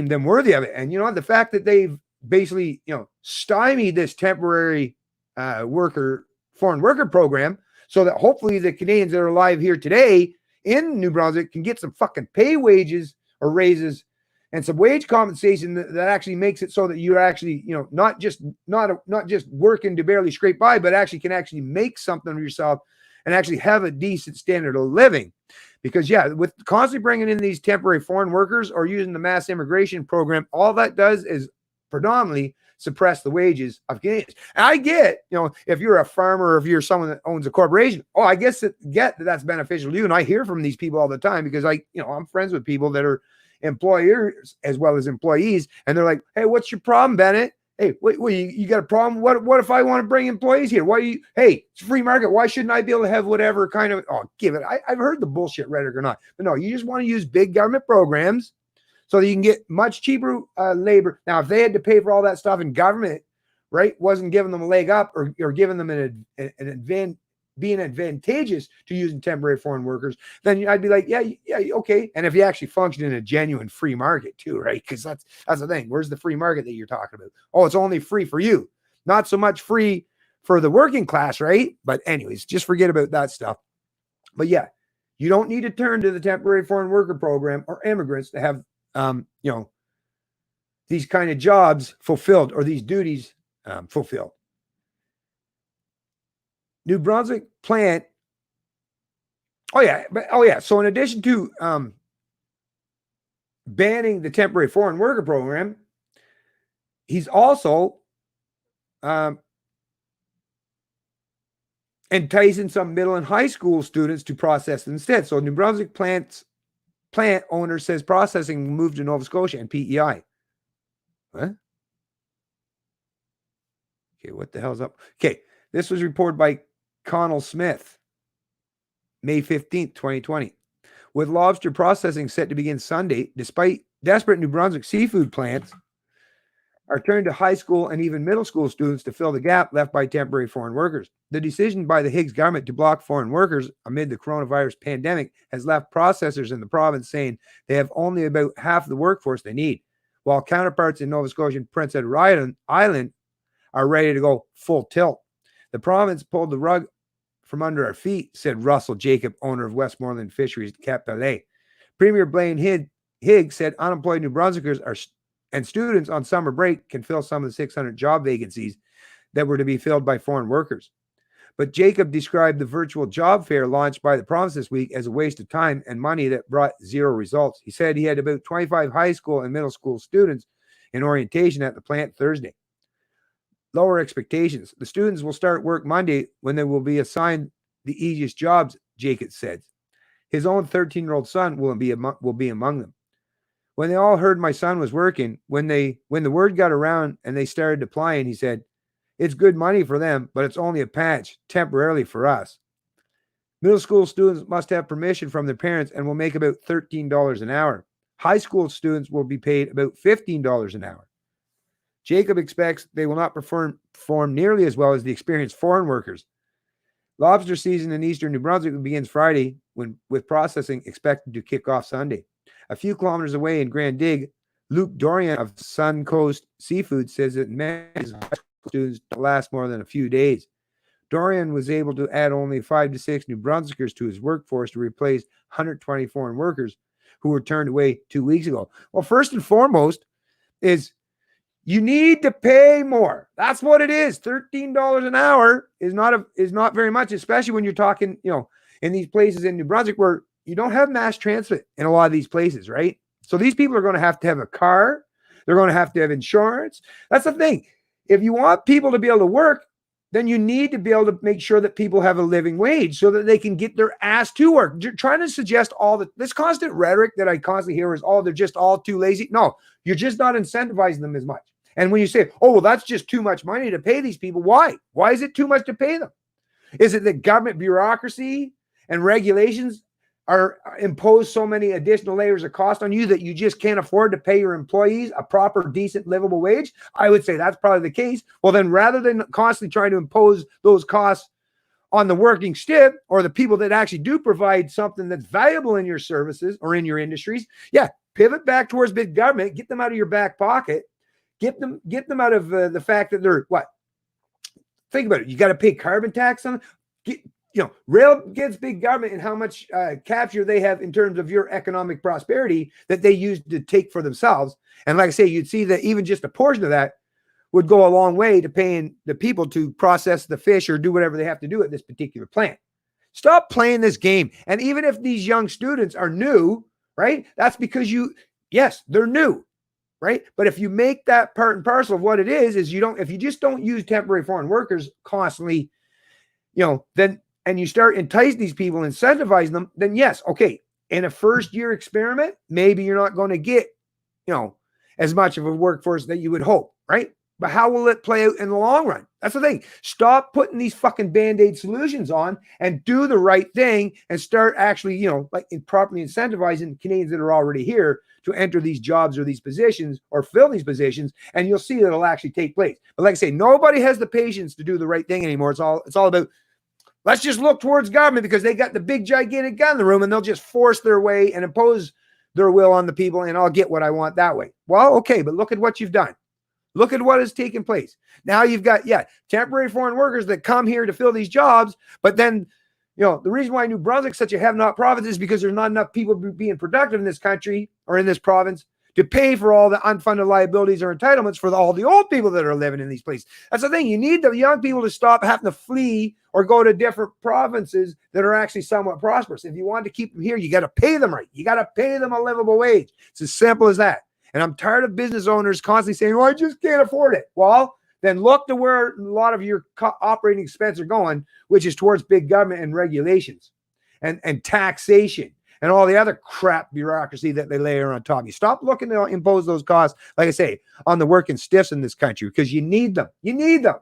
them worthy of it. And the fact that they've basically stymied this temporary foreign worker program, so that hopefully the Canadians that are alive here today in New Brunswick can get some fucking pay wages or raises and some wage compensation that actually makes it so that you're actually, not just working to barely scrape by, but actually can actually make something of yourself and actually have a decent standard of living. Because with constantly bringing in these temporary foreign workers or using the mass immigration program, all that does is predominantly suppress the wages of Canadians. And I get, if you're a farmer or if you're someone that owns a corporation, I guess get that that's beneficial to you. And I hear from these people all the time because I'm friends with people that are employers as well as employees, and they're like, hey, what's your problem, Bennett? Hey, wait, you got a problem? What if I want to bring employees here? Hey, it's free market. Why shouldn't I be able to have whatever kind of, give it. I've heard the bullshit rhetoric or not, but no, you just want to use big government programs so that you can get much cheaper labor. Now, if they had to pay for all that stuff and government, right, wasn't giving them a leg up or giving them an advantage, being advantageous to using temporary foreign workers, then I'd be like, yeah, okay. And if you actually function in a genuine free market too, right? Because that's the thing. Where's the free market that you're talking about? Oh, it's only free for you, not so much free for the working class, right? But anyways, just forget about that stuff. But yeah, you don't need to turn to the temporary foreign worker program or immigrants to have, these kind of jobs fulfilled or these duties fulfilled. New Brunswick plant. So in addition to banning the temporary foreign worker program, he's also enticing some middle and high school students to process instead. So New Brunswick plant owner says processing moved to Nova Scotia and PEI. What? Okay, what the hell's up? Okay, this was reported by Connell Smith, May 15th, 2020. With lobster processing set to begin Sunday, despite desperate New Brunswick seafood plants are turned to high school and even middle school students to fill the gap left by temporary foreign workers. The decision by the Higgs government to block foreign workers amid the coronavirus pandemic has left processors in the province saying they have only about half the workforce they need, while counterparts in Nova Scotia and Prince Edward Island are ready to go full tilt. The province pulled the rug from under our feet, said Russell Jacob, owner of Westmoreland Fisheries Cap Palais. Premier Blaine Higgs said unemployed New Brunswickers and students on summer break can fill some of the 600 job vacancies that were to be filled by foreign workers. But Jacob described the virtual job fair launched by the province this week as a waste of time and money that brought zero results. He said he had about 25 high school and middle school students in orientation at the plant Thursday. Lower expectations. The students will start work Monday when they will be assigned the easiest jobs, Jacob said. His own 13-year-old son will be among them. When they all heard my son was working, when the word got around and they started applying, he said, it's good money for them, but it's only a patch, temporarily for us. Middle school students must have permission from their parents and will make about $13 an hour. High school students will be paid about $15 an hour. Jacob expects they will not perform nearly as well as the experienced foreign workers. Lobster season in eastern New Brunswick begins Friday, with processing expected to kick off Sunday. A few kilometers away in Grand Dig, Luke Dorian of Suncoast Seafood says that many high school students don't last more than a few days. Dorian was able to add only 5 to 6 New Brunswickers to his workforce to replace 120 foreign workers who were turned away 2 weeks ago. Well, first and foremost is you need to pay more. That's what it is. $13 an hour is not very much, especially when you're talking, in these places in New Brunswick where you don't have mass transit in a lot of these places, right? So these people are going to have a car. They're going to have insurance. That's the thing. If you want people to be able to work, then you need to be able to make sure that people have a living wage so that they can get their ass to work. You're trying to suggest this constant rhetoric that I constantly hear is, they're just all too lazy. No, you're just not incentivizing them as much. And when you say, that's just too much money to pay these people, why? Why is it too much to pay them? Is it that government bureaucracy and regulations are impose so many additional layers of cost on you that you just can't afford to pay your employees a proper, decent, livable wage? I would say that's probably the case. Well, then rather than constantly trying to impose those costs on the working stiff or the people that actually do provide something that's valuable in your services or in your industries, pivot back towards big government, get them out of your back pocket, get them out of the fact that they're what? Think about it. You got to pay carbon tax on it. Rail gets big government and how much capture they have in terms of your economic prosperity that they use to take for themselves. And like I say, you'd see that even just a portion of that would go a long way to paying the people to process the fish or do whatever they have to do at this particular plant. Stop playing this game. And even if these young students are new, right, that's because they're new, right? But if you make that part and parcel of what it is if you just don't use temporary foreign workers constantly, then and you start enticing these people, incentivizing them, then yes, okay, in a first year experiment, maybe you're not going to get, as much of a workforce that you would hope, right? But how will it play out in the long run? That's the thing. Stop putting these fucking Band-Aid solutions on and do the right thing and start actually, properly incentivizing Canadians that are already here to enter these jobs or these positions or fill these positions, and you'll see that it'll actually take place. But like I say, nobody has the patience to do the right thing anymore. It's all about, let's just look towards government because they got the big gigantic gun in the room and they'll just force their way and impose their will on the people and I'll get what I want that way. Well, okay, but look at what you've done. Look at what has taken place. Now you've got, temporary foreign workers that come here to fill these jobs, but then, the reason why New Brunswick's such a have-not province is because there's not enough people being productive in this country or in this province to pay for all the unfunded liabilities or entitlements for all the old people that are living in these places. That's the thing. You need the young people to stop having to flee or go to different provinces that are actually somewhat prosperous. If you want to keep them here, you got to pay them right. You got to pay them a livable wage. It's as simple as that. And I'm tired of business owners constantly saying, I just can't afford it. Well, then look to where a lot of your operating expenses are going, which is towards big government and regulations and taxation and all the other crap bureaucracy that they layer on top of you. Stop looking to impose those costs, like I say, on the working stiffs in this country, because you need them. You need them.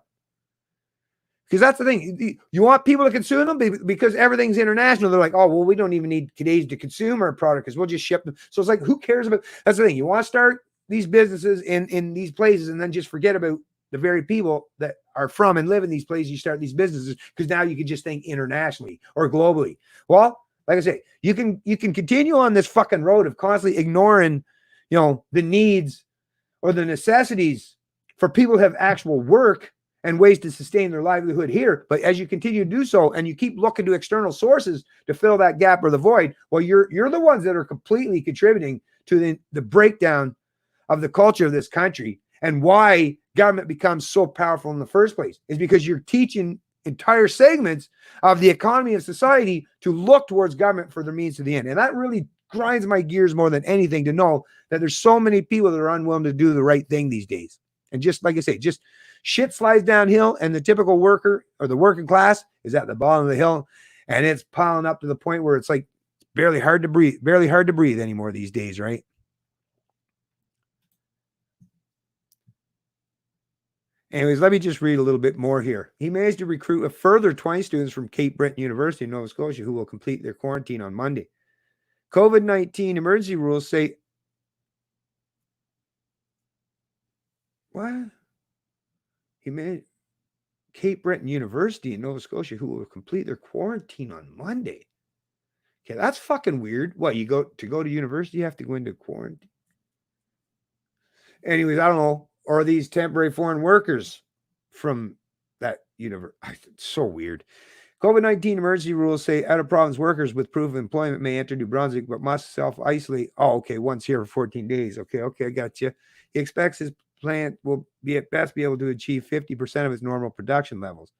Because that's the thing. You want people to consume them because everything's international. They're like, oh, well, we don't even need Canadians to consume our product because we'll just ship them. So it's like, who cares about? That's the thing. You want to start these businesses in these places and then just forget about the very people that are from and live in these places. You start these businesses because now you can just think internationally or globally. Well, like I say, you can continue on this fucking road of constantly ignoring, the needs or the necessities for people who have actual work and ways to sustain their livelihood here. But as you continue to do so and you keep looking to external sources to fill that gap or the void, well, you're the ones that are completely contributing to the breakdown of the culture of this country. And why government becomes so powerful in the first place is because you're teaching entire segments of the economy of society to look towards government for their means to the end. And that really grinds my gears more than anything to know that there's so many people that are unwilling to do the right thing these days. And just like I say, just shit slides downhill and the typical worker or the working class is at the bottom of the hill, and it's piling up to the point where it's like barely hard to breathe anymore these days, right? Anyways, let me just read a little bit more here. He managed to recruit a further 20 students from Cape Breton University in Nova Scotia who will complete their quarantine on Monday. COVID-19 emergency rules say... What? He made Cape Breton University in Nova Scotia who will complete their quarantine on Monday. Okay, that's fucking weird. What, you go to university, you have to go into quarantine? Anyways, I don't know. Or are these temporary foreign workers from that university? It's so weird. COVID-19 emergency rules say out-of-province workers with proof of employment may enter New Brunswick, but must self-isolate. Oh, okay, once here for 14 days. Okay, I got you. He expects his plant will be at best be able to achieve 50% of its normal production levels.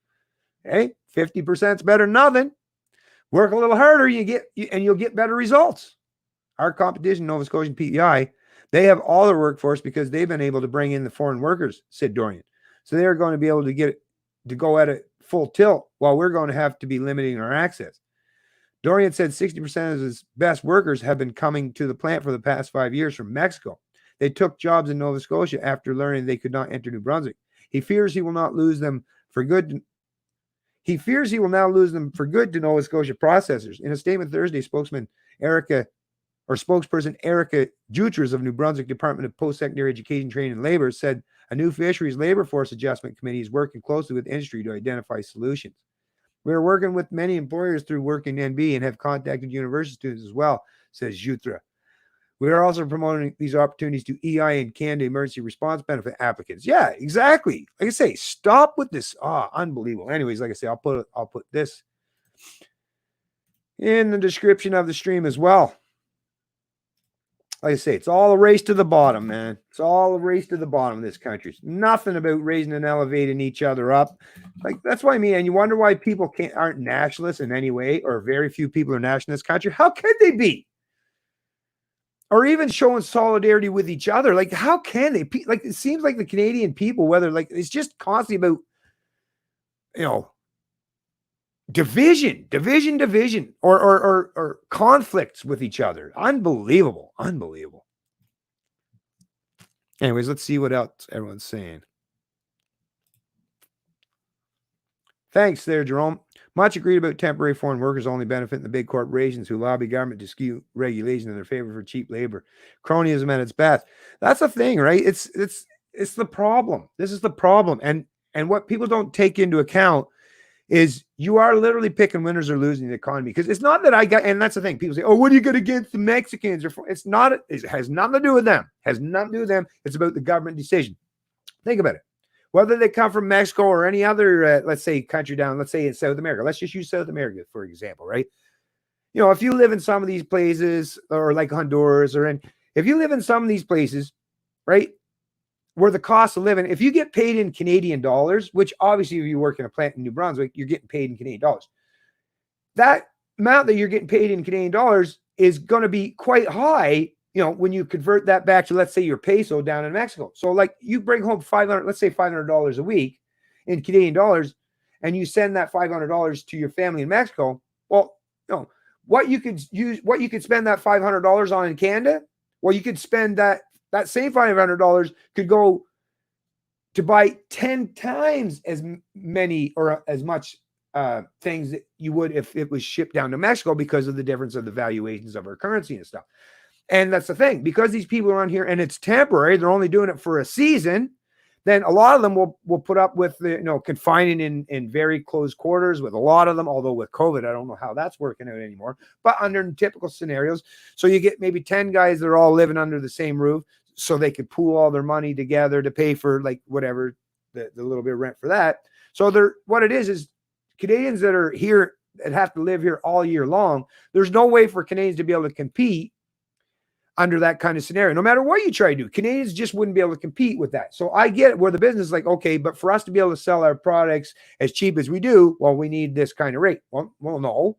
Hey, 50% is better than nothing. Work a little harder, you'll get better results. Our competition, Nova Scotian PEI, they have all their workforce because they've been able to bring in the foreign workers, said Dorian. So they're going to be able to go at it full tilt while we're going to have to be limiting our access. Dorian said 60% of his best workers have been coming to the plant for the past 5 years from Mexico. They took jobs in Nova Scotia after learning they could not enter New Brunswick. He fears he will not lose them for good. He fears he will now lose them for good to Nova Scotia processors. In a statement Thursday, spokesperson Erica Jutras of New Brunswick Department of Post-Secondary Education, Training and Labor said a new fisheries labor force adjustment committee is working closely with industry to identify solutions. We are working with many employers through Working NB and have contacted university students as well, says Jutra. We are also promoting these opportunities to EI and Canada emergency response benefit applicants. Yeah, exactly. Like I say, stop with this. Unbelievable. Anyways, like I say, I'll put this in the description of the stream as well. Like I say, it's all a race to the bottom, man. It's all a race to the bottom of this country. It's nothing about raising and elevating each other up. Like, that's why and you wonder why people aren't nationalists in any way, or very few people are nationalists in this country. How could they be? Or even showing solidarity with each other. Like, how can they? Like, it seems like the Canadian people, whether like it's just constantly about, division, or conflicts with each other. Unbelievable. Anyways, let's see what else everyone's saying. Thanks there, Jerome. Much agreed about temporary foreign workers only benefiting the big corporations who lobby government to skew regulation in their favor for cheap labor. Cronyism at its best. That's the thing, right? It's the problem. This is the problem. And what people don't take into account is you are literally picking winners or losing the economy. Because it's not that and that's the thing. People say, oh, what do you got against the Mexicans? It's not, it has nothing to do with them. It's about the government decision. Think about it. Whether they come from Mexico or any other, let's say, country down, let's say in South America. Let's just use South America, for example, right? If you live in some of these places, or like Honduras, if you live in some of these places, right, where the cost of living, if you get paid in Canadian dollars, which obviously if you work in a plant in New Brunswick, you're getting paid in Canadian dollars. That amount that you're getting paid in Canadian dollars is going to be quite high when you convert that back to, let's say, your peso down in Mexico. So like you bring home 500, let's say $500 a week in Canadian dollars, and you send that $500 to your family in Mexico. Well, what you could spend that $500 on in Canada, well, you could spend that same $500 could go to buy 10 times as many or as much things that you would if it was shipped down to Mexico, because of the difference of the valuations of our currency and stuff. And that's the thing, because these people are on here and it's temporary, they're only doing it for a season, then a lot of them will put up with the, confining in very close quarters with a lot of them. Although with COVID, I don't know how that's working out anymore, but under typical scenarios. So you get maybe 10 guys that are all living under the same roof, so they could pool all their money together to pay for like whatever the little bit of rent for that. So what it is Canadians that are here that have to live here all year long, there's no way for Canadians to be able to compete under that kind of scenario. No matter what you try to do, Canadians just wouldn't be able to compete with that. So I get it, where the business is like, okay, but for us to be able to sell our products as cheap as we do, well, we need this kind of rate. Well, no,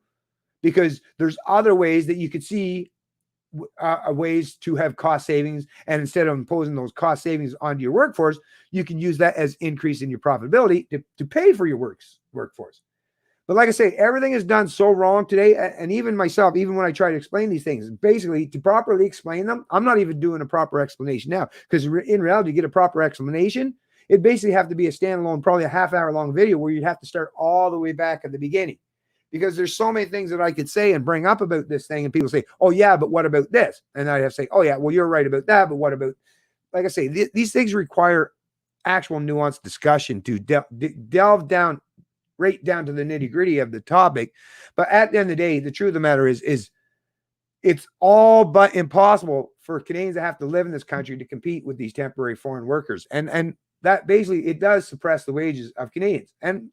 because there's other ways that you could see ways to have cost savings. And instead of imposing those cost savings onto your workforce, you can use that as increase in your profitability to pay for your workforce. But like I say, everything is done so wrong today. And even myself, even when I try to explain these things, basically to properly explain them, I'm not even doing a proper explanation now, because in reality, to get a proper explanation, it basically have to be a standalone, probably a half-hour long video where you'd have to start all the way back at the beginning, because there's so many things that I could say and bring up about this thing. And people say, oh yeah, but what about this? And I have to say, oh yeah, well, you're right about that. But what about, like I say, these things require actual nuanced discussion to delve down, right down to the nitty gritty of the topic. But at the end of the day, the truth of the matter is it's all but impossible for Canadians to have to live in this country to compete with these temporary foreign workers. And that basically, it does suppress the wages of Canadians. And,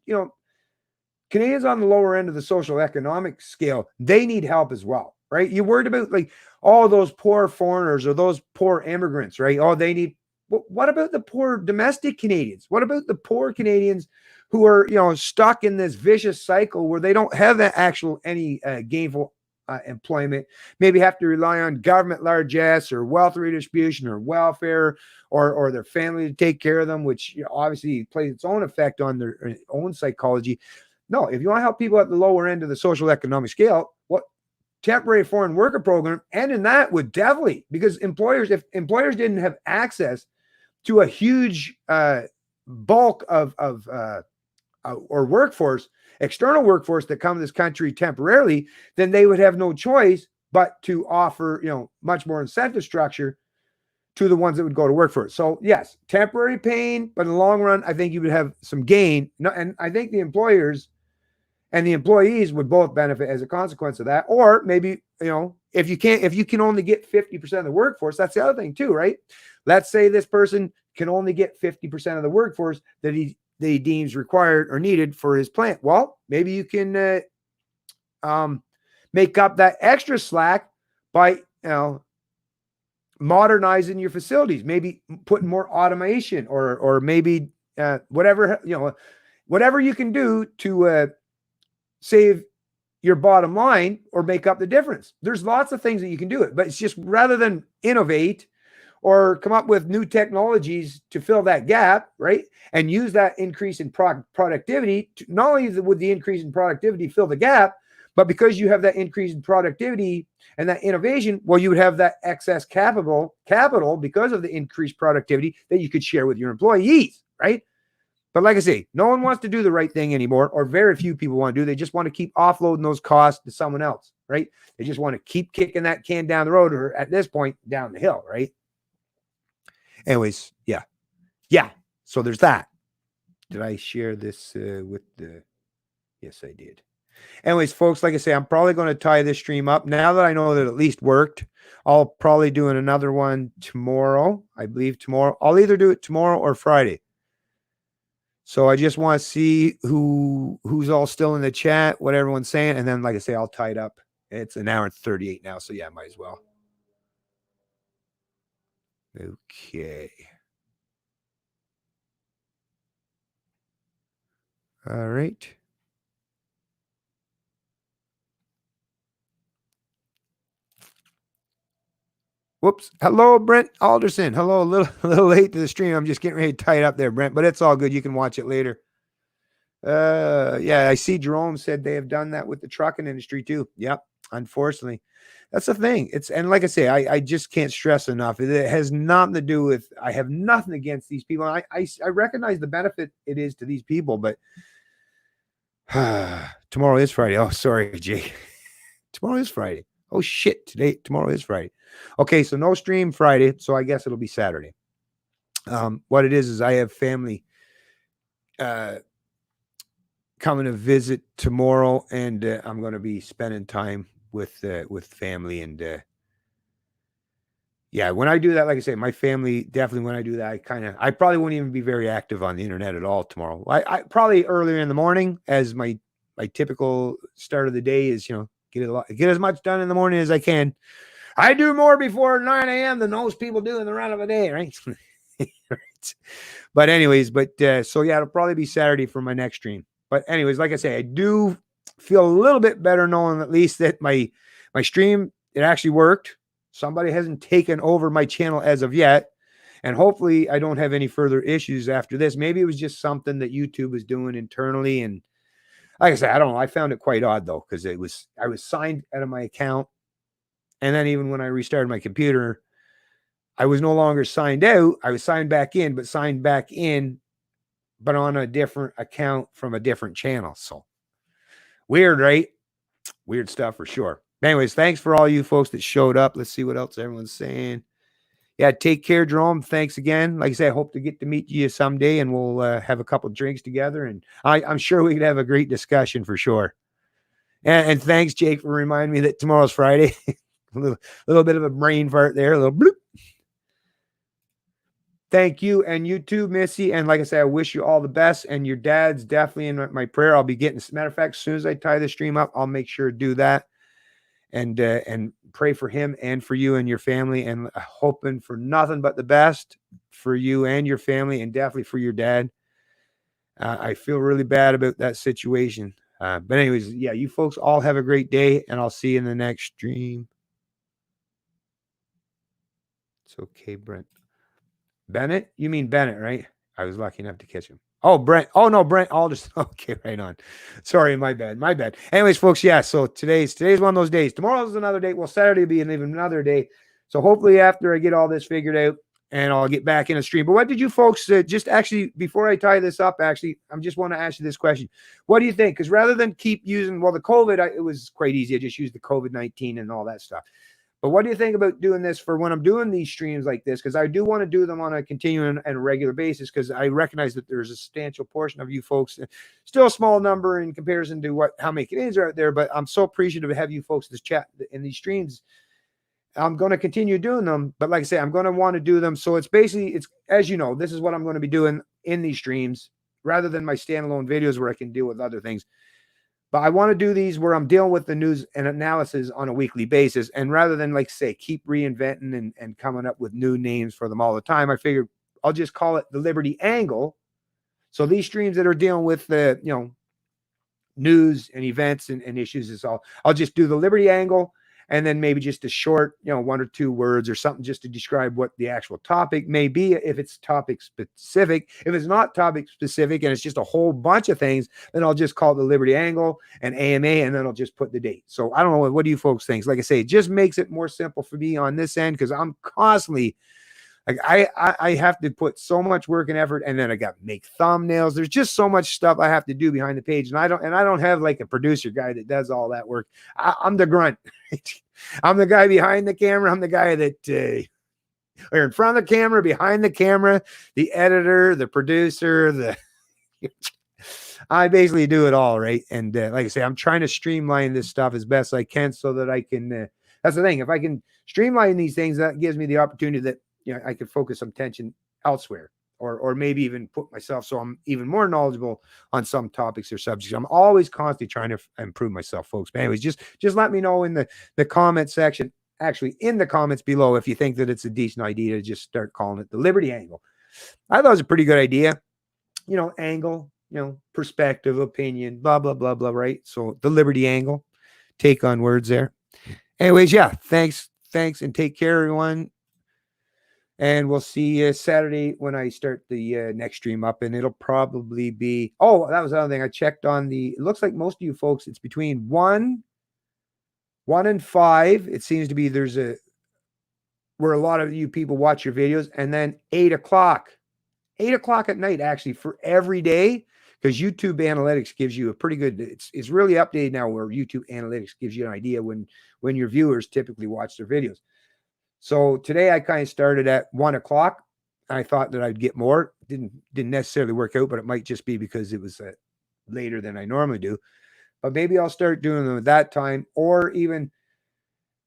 Canadians on the lower end of the social economic scale, they need help as well, right? You're worried about like all those poor foreigners or those poor immigrants, right? Oh, they need, what about the poor domestic Canadians? What about the poor Canadians who are, stuck in this vicious cycle where they don't have any gainful employment, maybe have to rely on government largesse or wealth redistribution or welfare or their family to take care of them, which obviously plays its own effect on their own psychology. No, if you want to help people at the lower end of the social economic scale, what temporary foreign worker program, and in that would definitely, because if employers didn't have access to a huge bulk of or workforce, external workforce that come to this country temporarily, then they would have no choice but to offer, much more incentive structure to the ones that would go to work for it. So yes, temporary pain, but in the long run, I think you would have some gain. And I think the employers and the employees would both benefit as a consequence of that. Or maybe, if you can only get 50% of the workforce, that's the other thing too, right? Let's say this person can only get 50% of the workforce that he deems required or needed for his plant. Well, maybe you can make up that extra slack by, modernizing your facilities, maybe putting more automation or maybe whatever you can do to save your bottom line or make up the difference. There's lots of things that you can do it, but it's just rather than innovate or come up with new technologies to fill that gap, right? And use that increase in productivity to, not only would the increase in productivity fill the gap, but because you have that increase in productivity and that innovation, well, you would have that excess capital because of the increased productivity that you could share with your employees, right? But like I say, no one wants to do the right thing anymore, or very few people want to do. They just want to keep offloading those costs to someone else, right? They just want to keep kicking that can down the road, or at this point, down the hill, right? Anyways, yeah. So there's that. Did I share this with the? Yes, I did. Anyways, folks, like I say, I'm probably going to tie this stream up now that I know that it at least worked. I'll probably do another one tomorrow. I believe tomorrow. I'll either do it tomorrow or Friday. So I just want to see who's all still in the chat, what everyone's saying, and then, like I say, I'll tie it up. It's an hour and 38 now, so yeah, might as well. Okay. All right. Whoops. Hello, Brent Alderson. Hello, a little late to the stream. I'm just getting ready to tie it up there, Brent, but it's all good. You can watch it later. Yeah, I see Jerome said they have done that with the trucking industry too. Yep. Unfortunately, that's the thing. And like I say, I just can't stress enough. It has nothing to do with, I have nothing against these people. I recognize the benefit it is to these people, but tomorrow is Friday. Oh, sorry, Jake. Tomorrow is Friday. Oh shit. Tomorrow is Friday. Okay. So no stream Friday. So I guess it'll be Saturday. What it is I have family, coming to visit tomorrow, and I'm going to be spending time with family. And yeah, when I do that, like I say, my family definitely. When I do that, I probably won't even be very active on the internet at all tomorrow. I probably earlier in the morning, as my typical start of the day is, get as much done in the morning as I can. I do more before 9 a.m. than most people do in the run of a day, right? But anyways, so yeah, it'll probably be Saturday for my next stream. But anyways, like I say, I do feel a little bit better knowing at least that my stream, it actually worked. Somebody hasn't taken over my channel as of yet. And hopefully I don't have any further issues after this. Maybe it was just something that YouTube was doing internally. And like I said, I don't know. I found it quite odd though, because I was signed out of my account. And then even when I restarted my computer, I was no longer signed out. I was signed back in, but on a different account from a different channel. So weird, right? Weird stuff for sure. Anyways, thanks for all you folks that showed up. Let's see what else everyone's saying. Yeah, take care, Jerome. Thanks again. Like I said, I hope to get to meet you someday, and we'll have a couple of drinks together. And I'm sure we could have a great discussion for sure. And thanks, Jake, for reminding me that tomorrow's Friday. a little bit of a brain fart there, a little bloop. Thank you. And you too, Missy. And like I said, I wish you all the best. And your dad's definitely in my prayer. I'll be getting, as a matter of fact, as soon as I tie the stream up, I'll make sure to do that and pray for him and for you and your family, and hoping for nothing but the best for you and your family, and definitely for your dad. I feel really bad about that situation. But anyways, yeah, you folks all have a great day, and I'll see you in the next stream. It's okay, Brent. Bennett? You mean Bennett, right? I was lucky enough to catch him. Oh, Brent. Oh, no, Brent. I'll just, okay, right on. Sorry, my bad. Anyways, folks, yeah, so today's one of those days. Tomorrow's another day. Well, Saturday will be even another day. So hopefully after I get all this figured out, and I'll get back in a stream. But what did you folks, just actually, before I tie this up, actually, I just want to ask you this question. What do you think? Because rather than keep using, well, the COVID, it was quite easy. I just used the COVID-19 and all that stuff. But what do you think about doing this for when I'm doing these streams like this? Because I do want to do them on a continuing and a regular basis, because I recognize that there's a substantial portion of you folks, still a small number in comparison to how many Canadians are out there, but I'm so appreciative to have you folks this chat in these streams. I'm going to continue doing them, but like I say, I'm going to want to do them. So it's basically, as you know, this is what I'm going to be doing in these streams rather than my standalone videos where I can deal with other things. But I want to do these where I'm dealing with the news and analysis on a weekly basis. And rather than, like say, keep reinventing and coming up with new names for them all the time, I figured I'll just call it the Liberty Angle. So these streams that are dealing with the, news and events and issues is I'll just do the Liberty Angle, and then maybe just a short, 1 or 2 words or something just to describe what the actual topic may be, if it's topic specific. If it's not topic specific and it's just a whole bunch of things, then I'll just call it the Liberty Angle and AMA, and then I'll just put the date. So I don't know. What do you folks think? Like I say, it just makes it more simple for me on this end, because I'm constantly, like, I have to put so much work and effort, and then I got to make thumbnails. There's just so much stuff I have to do behind the page, and I don't have like a producer guy that does all that work. I'm the grunt. I'm the guy behind the camera. I'm the guy that or in front of the camera, behind the camera, the editor, the producer, I basically do it all, right? And like I say, I'm trying to streamline this stuff as best I can so that I can. That's the thing. If I can streamline these things, that gives me the opportunity that I could focus some attention elsewhere, or maybe even put myself so I'm even more knowledgeable on some topics or subjects. I'm always constantly trying to improve myself, folks. But anyways, just let me know in the comment section, actually in the comments below, if you think that it's a decent idea to just start calling it the Liberty Angle. I thought it was a pretty good idea. Angle, perspective, opinion, blah, blah, blah, blah, right? So the Liberty Angle, take on words there. Anyways, yeah, thanks Thanks and take care, everyone. And we'll see you Saturday when I start the next stream up. And it'll probably be, oh, that was another thing. I checked on it looks like most of you folks, it's between 1 and 5. It seems to be where a lot of you people watch your videos. And then 8 o'clock. 8 o'clock at night, actually, for every day. Because YouTube Analytics gives you a pretty good, it's really updated now where YouTube Analytics gives you an idea when your viewers typically watch their videos. So today I kind of started at 1 o'clock. I thought that I'd get more. Didn't necessarily work out, but it might just be because it was later than I normally do. But maybe I'll start doing them at that time, or even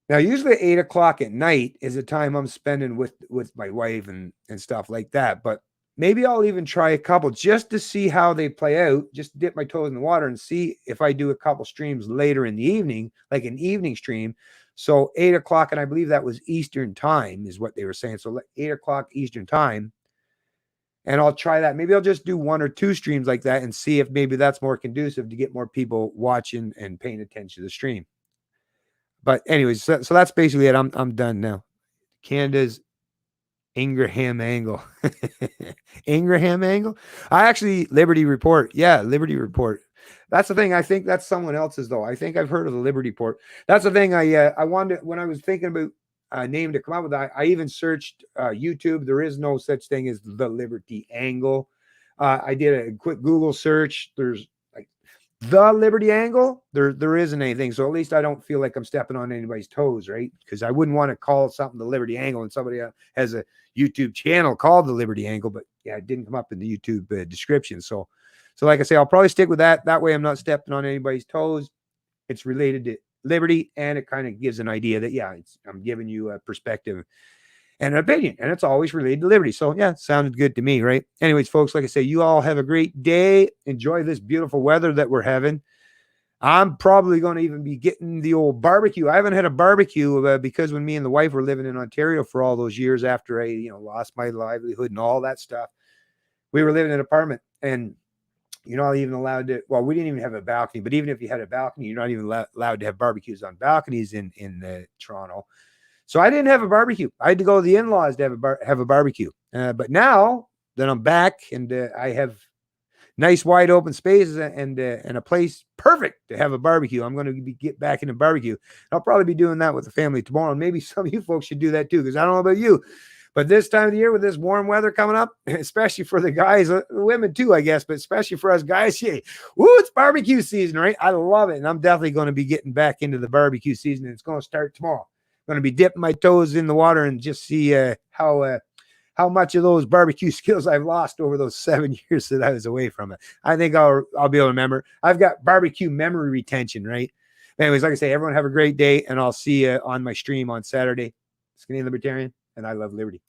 now. Usually 8 o'clock at night is the time I'm spending with my wife and stuff like that. But maybe I'll even try a couple just to see how they play out. Just dip my toes in the water and see if I do a couple streams later in the evening, like an evening stream. So 8 o'clock, and I believe that was Eastern time is what they were saying. So 8 o'clock Eastern time. And I'll try that. Maybe I'll just do 1 or 2 streams like that and see if maybe that's more conducive to get more people watching and paying attention to the stream. But anyways, so that's basically it. I'm done now. Canada's Ingraham Angle. Ingraham Angle? Liberty Report. Yeah, Liberty Report. That's the thing. I think that's someone else's, though. I think I've heard of the Liberty Report. That's the thing I wanted when I was thinking about a name to come up with. I even searched YouTube. There is no such thing as the Liberty Angle. I did a quick Google search. There's like the Liberty Angle. There isn't anything. So at least I don't feel like I'm stepping on anybody's toes, right? Because I wouldn't want to call something the Liberty Angle and somebody has a YouTube channel called the Liberty Angle. But yeah, it didn't come up in the YouTube description. So like I say, I'll probably stick with that. That way I'm not stepping on anybody's toes. It's related to Liberty, and it kind of gives an idea that, yeah, I'm giving you a perspective and an opinion, and it's always related to Liberty. So, yeah, sounded good to me, right? Anyways, folks, like I say, you all have a great day. Enjoy this beautiful weather that we're having. I'm probably going to even be getting the old barbecue. I haven't had a barbecue because when me and the wife were living in Ontario for all those years after I, lost my livelihood and all that stuff, we were living in an apartment, and you're not even allowed to, well, we didn't even have a balcony, but even if you had a balcony, you're not even allowed to have barbecues on balconies in Toronto. So I didn't have a barbecue. I had to go to the in-laws to have a barbecue. But now that I'm back and I have nice wide open spaces and a place perfect to have a barbecue, I'm going to get back into barbecue. I'll probably be doing that with the family tomorrow. And maybe some of you folks should do that too, because I don't know about you. But this time of the year with this warm weather coming up, especially for the guys, the women too, I guess, but especially for us guys, yeah, woo, it's barbecue season, right? I love it. And I'm definitely going to be getting back into the barbecue season. And it's going to start tomorrow. I'm going to be dipping my toes in the water and just see how much of those barbecue skills I've lost over those 7 years that I was away from it. I think I'll be able to remember. I've got barbecue memory retention, right? Anyways, like I say, everyone have a great day, and I'll see you on my stream on Saturday. Skinny Libertarian, and I love liberty.